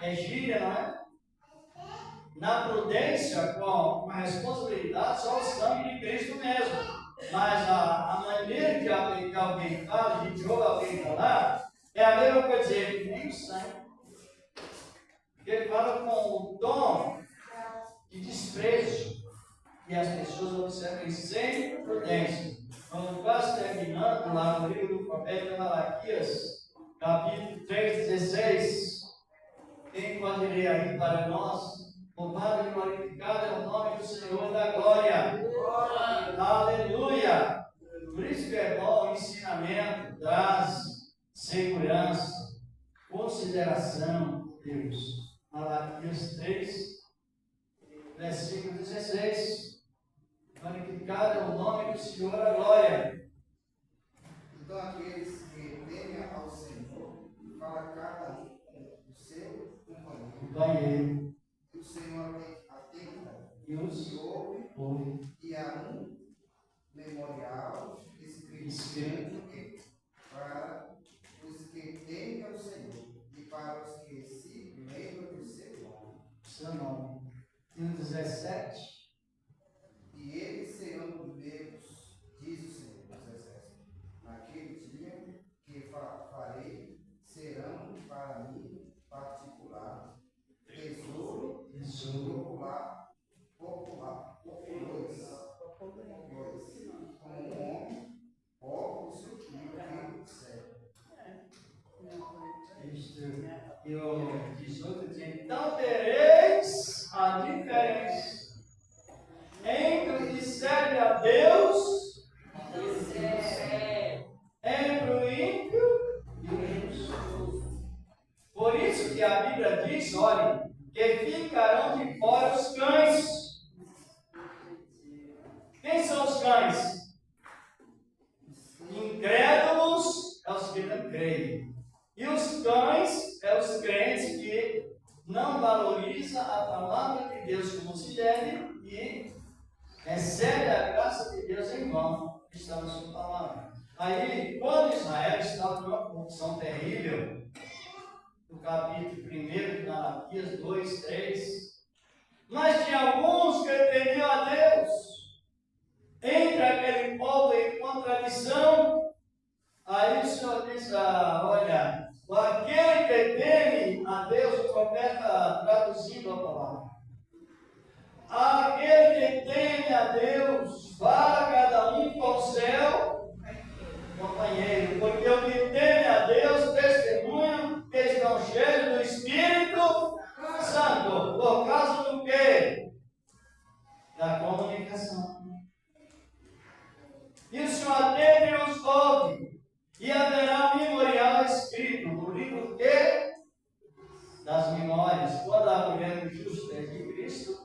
É gíria, não é? Na prudência, com a responsabilidade, só o sangue de Cristo mesmo. Mas a maneira que alguém fala, de ouve alguém falar, é a mesma coisa dizer, nem o sangue. Porque ele fala com o tom de desprezo. E as pessoas observam isso sem prudência. Vamos quase terminando lá no livro do profeta Malaquias, capítulo 3:16. Quem pode ler aí para nós? Louvado e glorificado é o nome do Senhor da glória. Aleluia! Por isso que é bom o ensinamento, traz segurança, consideração, Deus. Malaquias 3, versículo 16. Glorificado é o nome do Senhor da glória. Então aqueles que temem ao Senhor, fala cada um o seu companheiro. E o Senhor atenta E os ouve, e há um memorial escrito para os que temem ao Senhor e para os que se lembram do seu nome. E o 17. E eles serão meus, diz o Senhor dos Exércitos. Naquele dia que farei, serão para mim particular, tesouro populoso, como um homem, povos e o que serve. E o 18 diz, então tereis a diferença entre o que serve a Deus, entre o ímpio e o justo. Por isso que a Bíblia diz, olha, que ficarão de fora os cães. Quem são os cães? Incrédulos é os que não creem. E os cães é os crentes que não valorizam a palavra de Deus como se deve e recebe a graça de Deus em vão, que está na sua palavra. Aí, quando Israel estava numa corrupção terrível, no capítulo 1 de Malaquias 2, 3, mas tinha alguns que temiam a Deus. Entre aquele povo em contradição, aí o Senhor diz, olha, aquele que teme a Deus, o profeta traduzindo a palavra, aquele que teme a Deus, vá cada um com o seu companheiro, porque o que teme a Deus testemunha que estão cheios do Espírito Santo, por causa do quê? Da comunicação. E o Senhor atende e os ouve, e haverá um memorial escrito no livro das memórias. Quando a mulher do justo é de Cristo,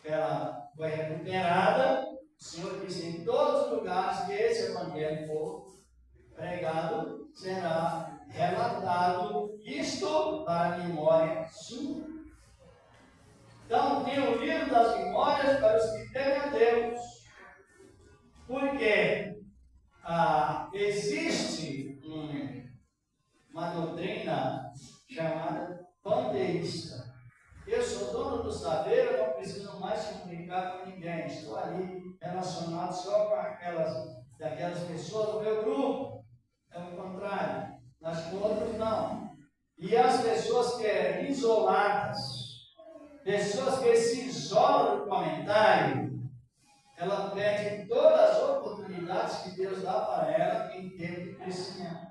ela foi recuperada, o Senhor disse, em todos os lugares que esse evangelho for pregado, será relatado isto para a memória sua. Então, tem o livro das memórias para os que temem a Deus. Porque existe uma doutrina chamada panteísta. Eu sou dono do saber, eu não preciso mais se comunicar com ninguém. Estou ali relacionado só com aquelas pessoas do meu grupo. É o contrário. Mas com outros não. E as pessoas que são isoladas, pessoas que se isolam do comentário, ela perde todas as oportunidades que Deus dá para ela em termos de crescimento.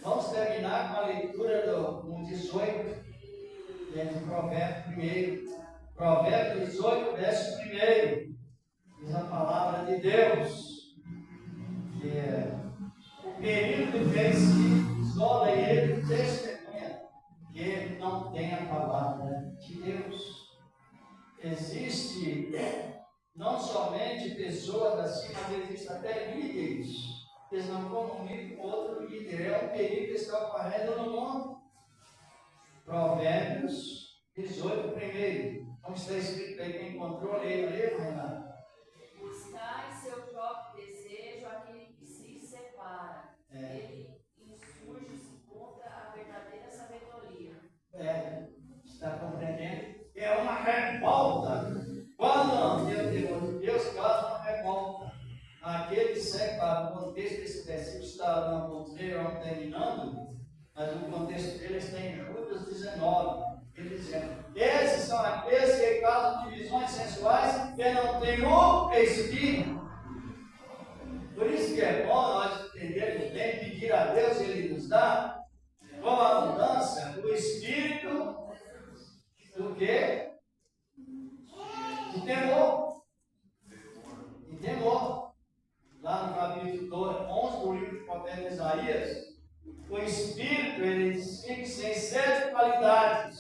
Vamos terminar com a leitura do 18, de Provérbios 1. Provérbios 18, verso 1. Diz a palavra de Deus. Que o período que ele se isola e ele testemunha que ele não tem a palavra de Deus. Existe não somente pessoas assim, mas existem até líderes. Eles não comunicam com outro líder. É um perigo que está ocorrendo no mundo. Provérbios 18, 1. Como está escrito aí, quem encontrou, leia, Renato. Buscai seu próprio desejo aquele que se separa. Ele insurge-se contra a verdadeira sabedoria. Está compreendendo? É uma revolta. Quando Deus causa uma revolta. Aquele que segue para o contexto desse versículo está no ponteiro, não terminando, mas o contexto dele está em Judas 19. Ele dizendo: esses são aqueles que causam divisões sensuais que não têm o Espírito. Por isso que é bom nós entendermos bem, pedir a Deus, Ele nos dá, com a abundância, o Espírito do quê? De temor. De temor. Lá no capítulo 11 do livro do profeta Isaías, o Espírito, ele distingue-se em 7 qualidades.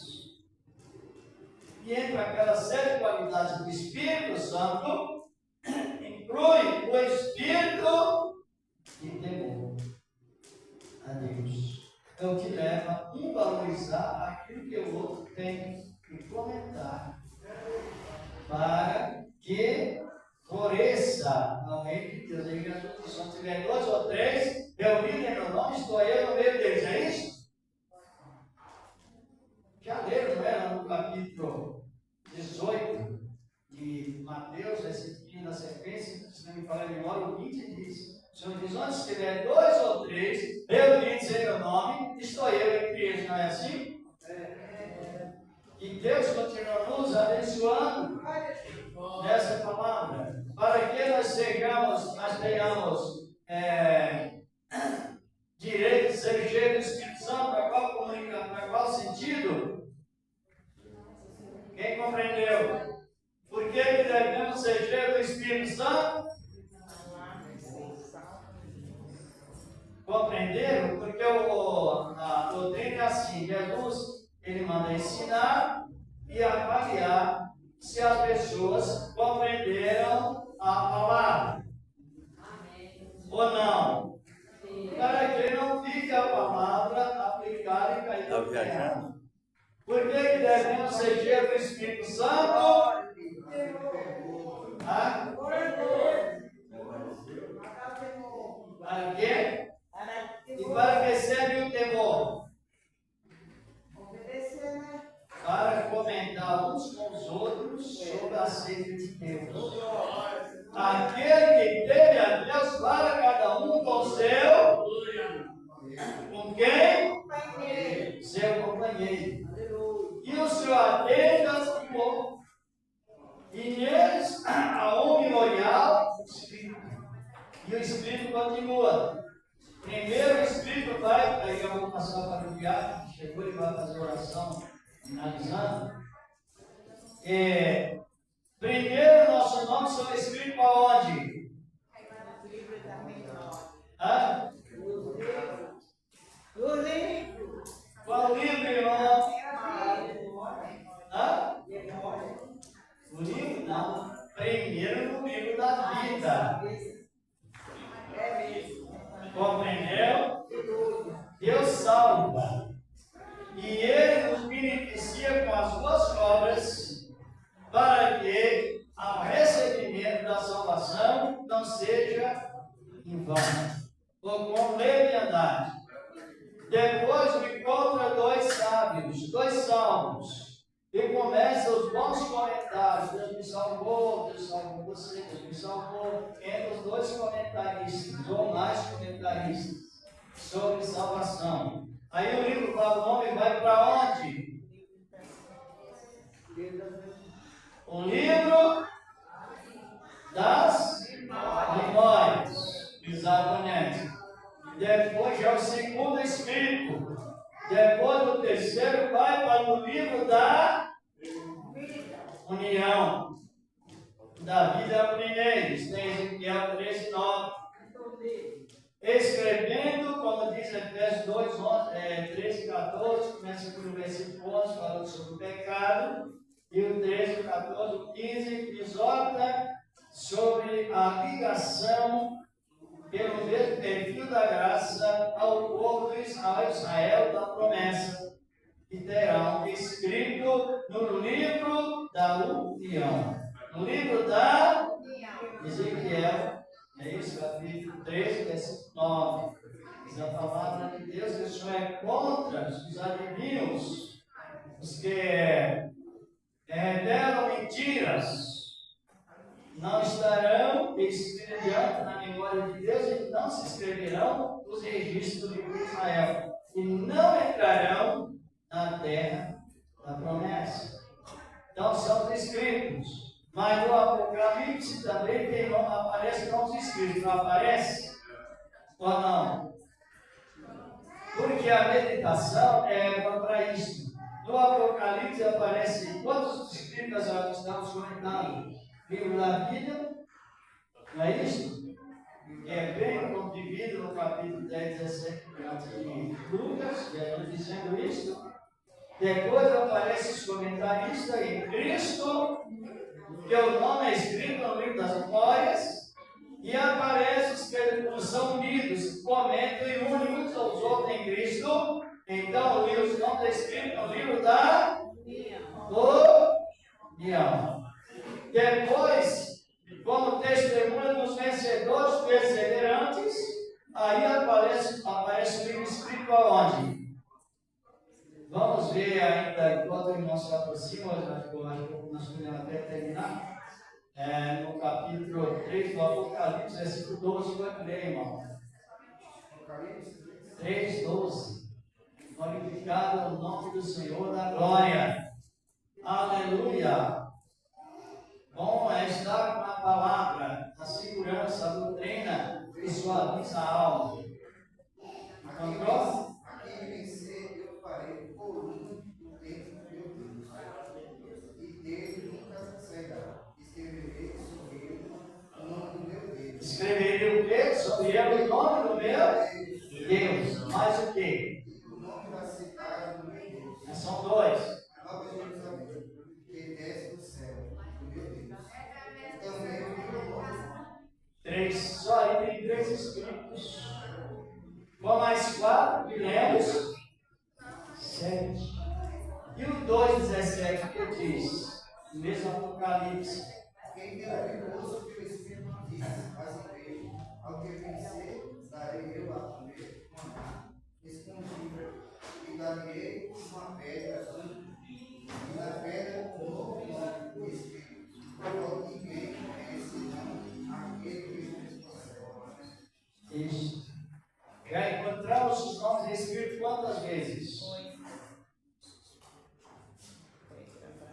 E entre aquelas 7 qualidades do Espírito Santo, inclui o Espírito de temor a Deus. Então, que leva a valorizar aquilo que o outro tem que comentar, para que floresça ao reino de Deus. Aí Jesus disse: onde tiver 2 ou 3 reunidos em meu nome, estou eu no meio deles. É isso? Já leram, não é? No capítulo 18 de Mateus, versículo na sequência, se não me falha a memória, o 20 diz: o Senhor diz: onde estiver 2 ou 3 reunidos em meu nome, estou eu entre eles. Não é assim? E Deus continua nos abençoando nessa palavra, para que nós tenhamos direito de ser cheios do Espírito Santo. Para qual sentido? Quem compreendeu? Por que devemos ser cheios do Espírito Santo? Compreenderam? Porque a doutrina é assim: Jesus, ele manda ensinar e avaliar se as pessoas compreenderam a palavra. Amém. Ou não. Para que não fique a palavra aplicada e cair no pecado. Por que devemos ser cheios do Espírito Santo? Para quê? E para que serve o temor? Para comentar uns com os outros sobre a acerca de Deus. Aquele que teme a Deus, para cada um com seu. Com quem? Seu companheiro. E o Senhor atende ao temor. E neles há um memorial do Espírito. E o Espírito continua. Primeiro o Espírito vai, aí eu vou passar para o diácono que chegou e vai fazer oração, finalizando. Primeiro nosso nome sobre o Espírito aonde? Qual livro, irmão? O livro não. Primeiro no livro da vida. Compreendeu? Deus salva. E Ele nos beneficia com as suas obras, para que ao recebimento da salvação não seja Salmos e começa os bons comentários. Deus me salvou, Deus salvou você, Deus me salvou. Entra os dois comentaristas, ou mais comentaristas, sobre salvação. Aí o livro do nome vai para onde? O livro das memórias. Exatamente. Depois já é o segundo escrito. Depois do terceiro vai para o livro da união. Davi da Urineiros, tem Ezequiel 13:9. Escrevendo, como diz Efésios 13:14, começa por o versículo 11, falando sobre o pecado, e o 13:14, o 15, exorta sobre a ligação pelo mesmo perfil da graça ao povo de Israel da promessa, que terão escrito no livro da união. No livro da Ezequiel, é isso, capítulo 13, versículo 9. Diz a palavra de Deus que o Senhor é contra os adivinhos, os que revelam mentiras. Não estarão escritos na memória de Deus e não se escreverão os registros do livro de Israel. E não entrarão na terra da promessa. Então são os escritos. Mas no Apocalipse também tem nome, aparece nomes escritos. Não aparece? Ou não? Porque a meditação é para isso. No Apocalipse aparece quantos escritos nós estamos comentando? Livro da vida, não é isso? É bem convivido no capítulo 10, 17 de Lucas, dizendo isso. Depois aparece os comentaristas em Cristo, que o nome é escrito no livro das memórias, e aparece os que são unidos, comentam e unem uns aos outros em Cristo. Então o livro não está escrito no livro da união. Depois, como testemunha dos vencedores perseverantes, aí aparece o livro escrito aonde? Vamos ver ainda, enquanto o irmão se aproxima, nós podemos até terminar, no capítulo 3 do Apocalipse, versículo 12, vai ler, irmão. 3:12. Glorificado o nome do Senhor da glória. Aleluia. Bom é estar com a palavra, a segurança, a doutrina que suaviza a alma. Encontrou? Aqui vencer eu farei por um do tempo de meu Deus, e dele nunca sairá. Escreverei sobre ele o nome do meu Deus. Escreverei o quê? Sobre ele o nome do meu Deus. Mais o quê? E o nome da cidade do meu Deus. São dois. Nova Jerusalém, que desce do céu do meu Deus. Também o meu nome. 3. Só aí tem 3 escritos. Com mais 4 que lemos? 7. E o 2:17 que diz? No mesmo Apocalipse. Quem deu perigoso pelo Espírito diz às igrejas: ao que vencer, darei eu a comer maná escondida, e darei uma pedra azul, e na pedra um novo nome do Espírito, qual ninguém conhece, não aquele que o Isso. Já encontramos os nomes do Espírito quantas vezes?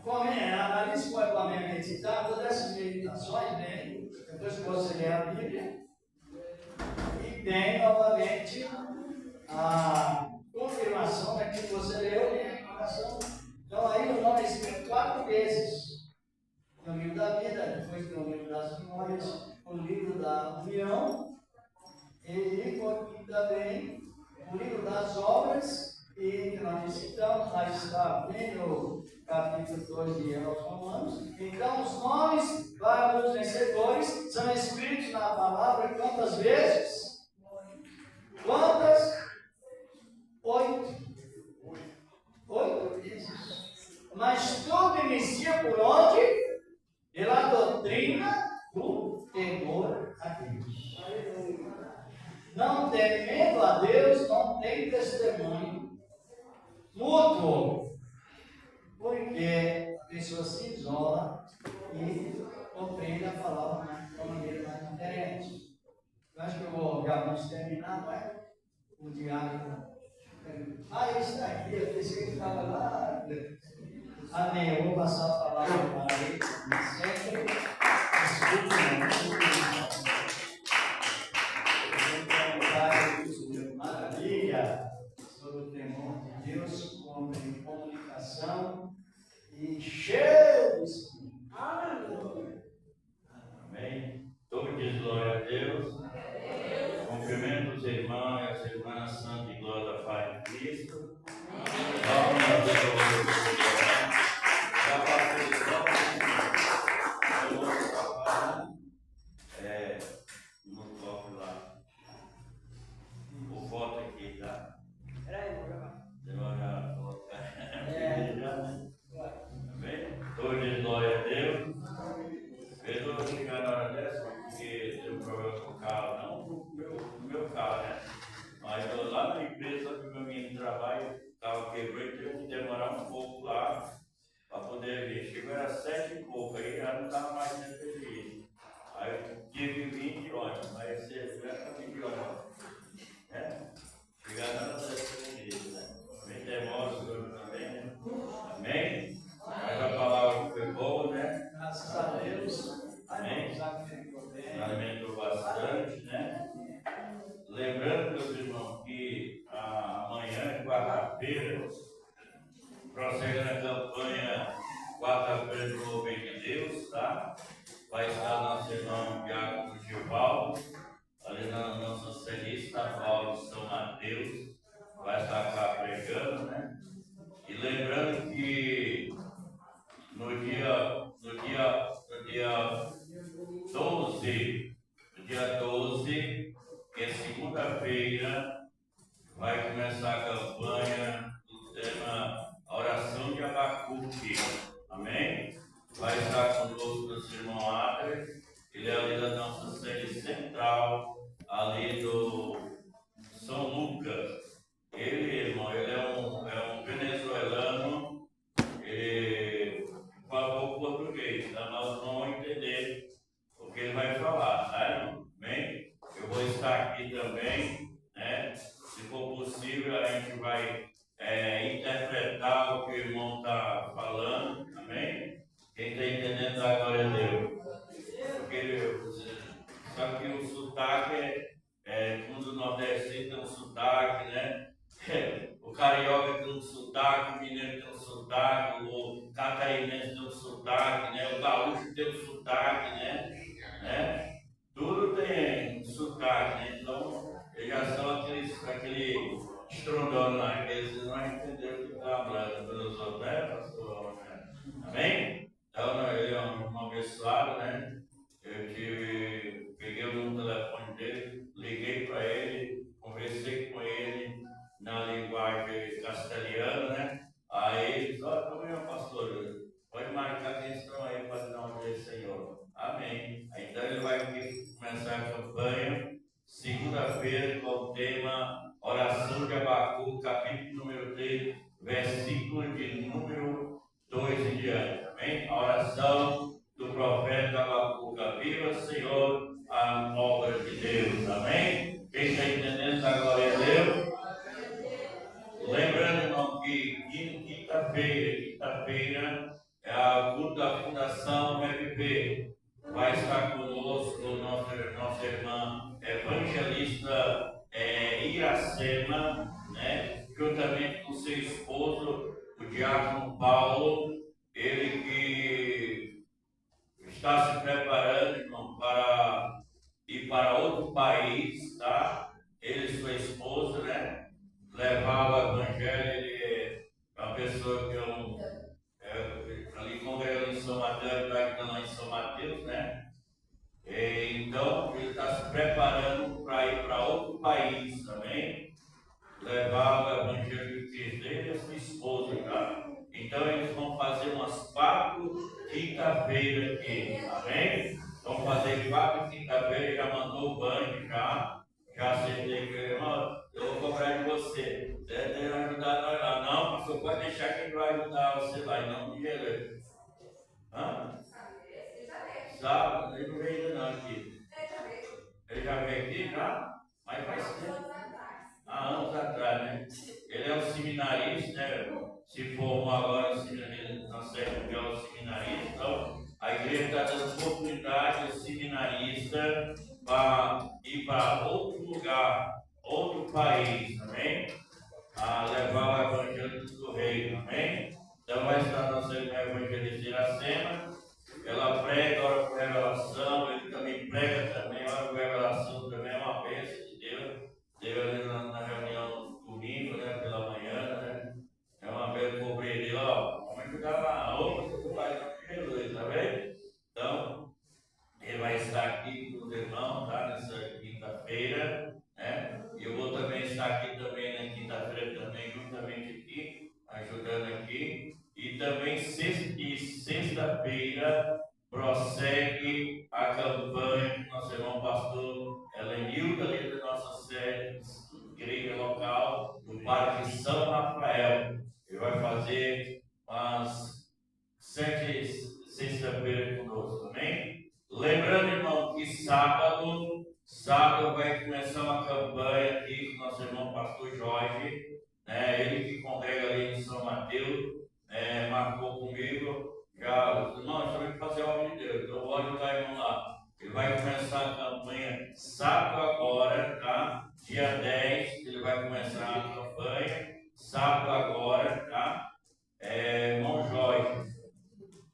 Analise com a minha meditar todas essas meditações, bem, depois que você ler a Bíblia, e tem novamente a confirmação daquilo que você leu e a informação. Então aí o nome é escrito 4 vezes. No livro da vida, depois tem o livro das memórias, o livro da união, e também o livro das obras, e que nós citamos, lá está bem no capítulo 2 de Romanos. Então, os nomes para os vencedores são escritos na palavra quantas vezes? Quantas? 8. 8 vezes. Mas tudo inicia por onde? Pela doutrina do temor a Deus. Não temendo a Deus, não tem testemunho mútuo. Porque a pessoa se isola e compreende a palavra de uma maneira mais diferente. Eu acho que eu já vamos terminar, não é? O diálogo. Isso daqui, eu pensei que estava lá. Amém. Eu vou passar a palavra para ele. Sempre. Desculpe, maravilha sobre o temor de Deus, como em comunicação e cheio de Espírito. Aleluia. Amém. Todo diz glória a Deus. Cumprimento os irmãos e as irmãs santas e glória da Pai de Cristo. Já passei no copo lá. O foto aqui, tá? Peraí, vou jogar. Você vai já colocar. Amém? Todo diz glória a Deus. Perdoa eu chegar na hora dessa, porque tem um problema com o carro, não no meu carro, né? Mas eu, lá na empresa que o meu trabalho, o carro quebrou e teve que demorar um pouco lá para poder vir. Chegou era 7 e pouco, aí já não estava mais dentro dele. Aí eu tive que vir de ônibus, mas você já está vindo de ônibus. Chegar na hora dessa igreja, né? Também demora o senhor também, né? Amém? Mas a palavra foi boa, né? Graças a Deus. Amém? Alimentou bastante, né? Lembrando, meus irmãos, que amanhã, quarta-feira, prossegue na campanha Quarta-feira do Mover de Deus, tá? Vai estar nosso irmão Diácono Gilvaldo, ali na nossa sede estadual de São Mateus, vai estar cá pregando, né? E lembrando que no dia 12, que é segunda-feira, vai começar a campanha do tema a oração de Abacuque. Amém? Vai estar conosco o irmão Adler, ele é ali da nossa sede central, ali do São Lucas. Ele, irmão, ele é um venezuelano, ele fala pouco português, então nós vamos entender o que ele vai falar, tá, irmão? Amém? Eu vou estar aqui também, né? Se for possível, a gente vai interpretar o que o irmão está falando, amém? Quem está entendendo, dá glória a Deus. Porque sabe que o sotaque quando o nordestino tem um sotaque, né? O carioca tem um sotaque, o mineiro tem um sotaque, o catarinense tem um sotaque, né? O gaúcho tem um sotaque, né? Tudo tem um sotaque, né? Então, eles já são aquele estrondando lá, que eles não entenderam o que está falando pelos outros, né, pastor? Amém? Então, ele é um abençoado, né? Peguei o telefone dele, liguei para ele, conversei com ele na linguagem castelhana, né? Aí ele disse: olha, também, pastor, pode marcar quem estão aí para dar um dia, Senhor. Amém. Então ele vai começar a campanha, segunda-feira, com o tema Oração de Abacuque, capítulo número 3, versículo de número 2 em diante. Amém? A oração do profeta Abacuque. Viva, Senhor, a obra de Deus. Amém? Quem está entendendo, dá glória a Deus. Lembrando, irmão, que quinta-feira é a culto da Fundação FP. Vai estar conosco nossa irmã evangelista Iracema, né? Juntamente com seu esposo, o diácono Paulo, ele que está se preparando, irmão, para ir para outro país, tá? Ele e sua esposa, né? Levar o evangelho. Ele é uma pessoa que ali congregando em São Mateus, lá em São Mateus, né? Então, ele está se preparando para ir para outro país também, levar o evangelho de Cristo, ele e a sua esposa, tá? Então, eles vão fazer umas 4 quinta-feiras aqui, amém? Vão fazer 4 quinta-feiras, já mandou o banho, já aceitei que irmão, eu vou cobrar de você. Você tem que ajudar nós lá, não? você pode deixar que ele vai ajudar você lá, em nome de Jesus. Hã? Sabe? Ele não veio ainda não aqui. Ele já veio aqui, já? Mas faz tempo. Há anos atrás, né? Ele é um seminarista, né? Se formou agora na série mundial seminarista. Então, a igreja está dando oportunidade ao seminarista para ir para outro lugar, outro país, amém? A levar o evangelho do reino, amém? Então vai estar nossa irmã evangelista Iracema, ela prega, ora por revelação, ele também prega também, ora por revelação também é uma bênção de Deus. Deus ali na reunião domingo, né, pela manhã, né? É uma bênção cobrir ele, ó, vamos ajudar lá, outra do Pai de Jesus, tá vendo? Então, ele vai estar aqui com os irmãos, tá? Nessa quinta-feira, né? E eu vou também estar aqui também na quinta-feira também, juntamente aqui, ajudando aqui. E também sexta-feira prossegue a campanha que nosso irmão pastor Helenildo, ali da nossa sede, igreja local, do Parque São Rafael. Ele vai fazer umas 7 sexta-feira conosco, amém? Lembrando, irmão, que sábado vai começar uma campanha aqui com nosso irmão pastor Jorge, né? Ele que congrega ali em São Mateus, marcou comigo, já, irmão, já vai fazer a obra de Deus, então vou ajudar o irmão lá. Ele vai começar a campanha sábado agora, tá? Dia 10, ele vai começar a campanha, sábado agora, tá? Irmão Jorge.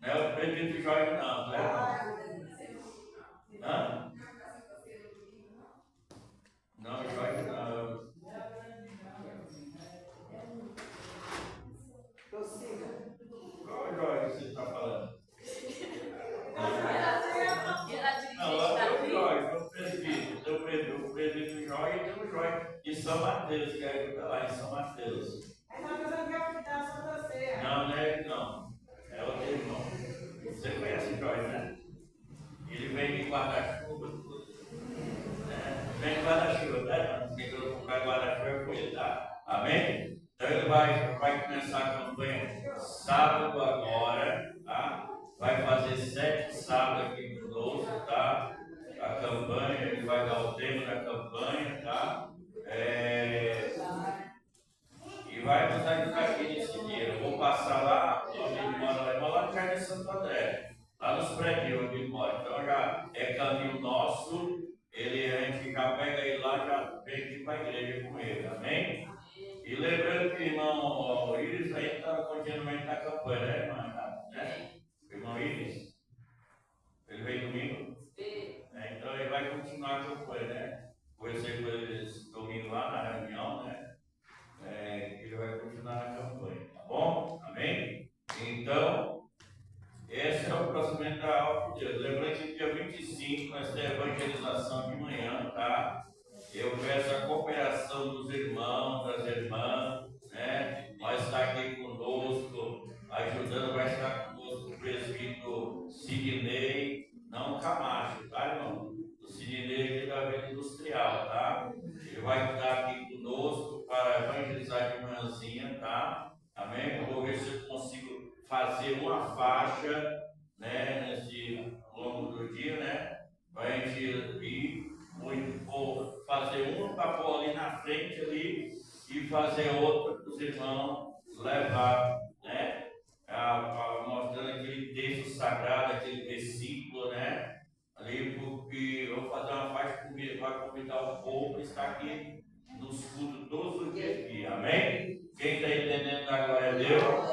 Não é o presbítero Jorge, não, né? Hã? Não, Jorge não. Qual é o Jorge que você está falando? Não, é o Jorge, o presbítero. O presbítero Jorge e tem o Jorge de São Mateus, que ajuda lá em São Mateus. Não, não é ele não. É outro irmão. Você conhece o Jorge, né? Ele vem de guarda-chuva. Vem de guarda-chuva, né? Quem eu comprar guarda-chuva com ele, tá? Amém? Então ele vai começar a campanha sábado agora, tá? Vai fazer 7 sábados aqui conosco, tá? A campanha, ele vai dar o tema da campanha, tá? E vai nos ajudar aqui nesse dia. Eu vou passar lá, onde ele mora lá no Jardim Santo André, lá nos prédios onde ele mora. Então já é caminho nosso, a gente já pega ele lá, já vem aqui para a igreja com ele, amém? E lembrando que o irmão Iris aí está continuamente na campanha, né, irmã? Né? O irmão Iris, ele veio domingo? Então ele vai continuar a campanha, né? Conversei com ele esse domingo lá na reunião, né? Ele vai continuar na campanha, tá bom? Amém? Então, esse é o procedimento da obra de Deus. Lembrando que dia 25 nós temos evangelização de manhã, tá? Eu peço a cooperação dos irmãos, das irmãs, né? Vai estar aqui conosco, ajudando, vai estar conosco o presbítero Sidney, não Camacho, tá, irmão? O Sidney aqui da Vila Industrial, tá? Ele vai estar aqui conosco para evangelizar de manhãzinha, tá? Amém? Eu vou ver se eu consigo fazer uma faixa, né, nesse longo do dia, né? Para a gente ir, vou fazer uma para pôr ali na frente ali e fazer outra para os irmãos levar, né? Mostrando aquele texto sagrado, aquele versículo, né? Ali, porque eu vou fazer uma faixa para convidar o povo para estar aqui nos cultos todos os dias aqui, amém? Quem está entendendo da glória a Deus?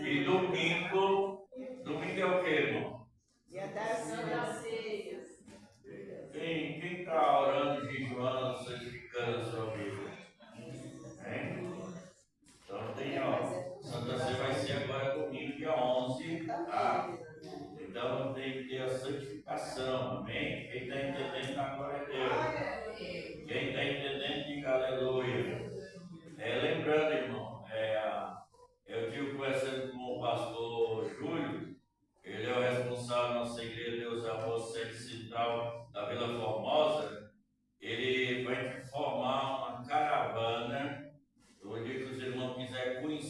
E domingo é o que, irmão? Dia das Ceias. Quem está orando, jejuando, santificando a sua vida? Então tem, ó, Santa Ceia vai ser agora domingo, dia 11, tá? Então tem que ter a santificação, amém? Quem está entendendo, da glória a Deus. Quem está entendendo, diga aleluia. Lembrando, irmão, eu tive conversando com o pastor Júlio, ele é o responsável da nossa igreja Deus Amor Sede Central da Vila Formosa. Ele vai formar uma caravana, onde os irmãos quiserem conhecer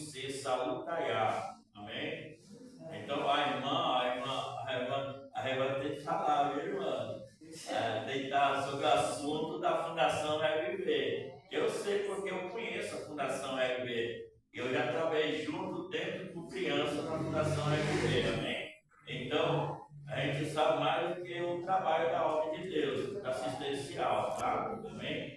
eu conheço a Fundação RB. Eu já trabalhei junto dentro com crianças na Fundação RB, amém? Então, a gente sabe mais do que o trabalho da obra de Deus, assistencial, tá? Amém?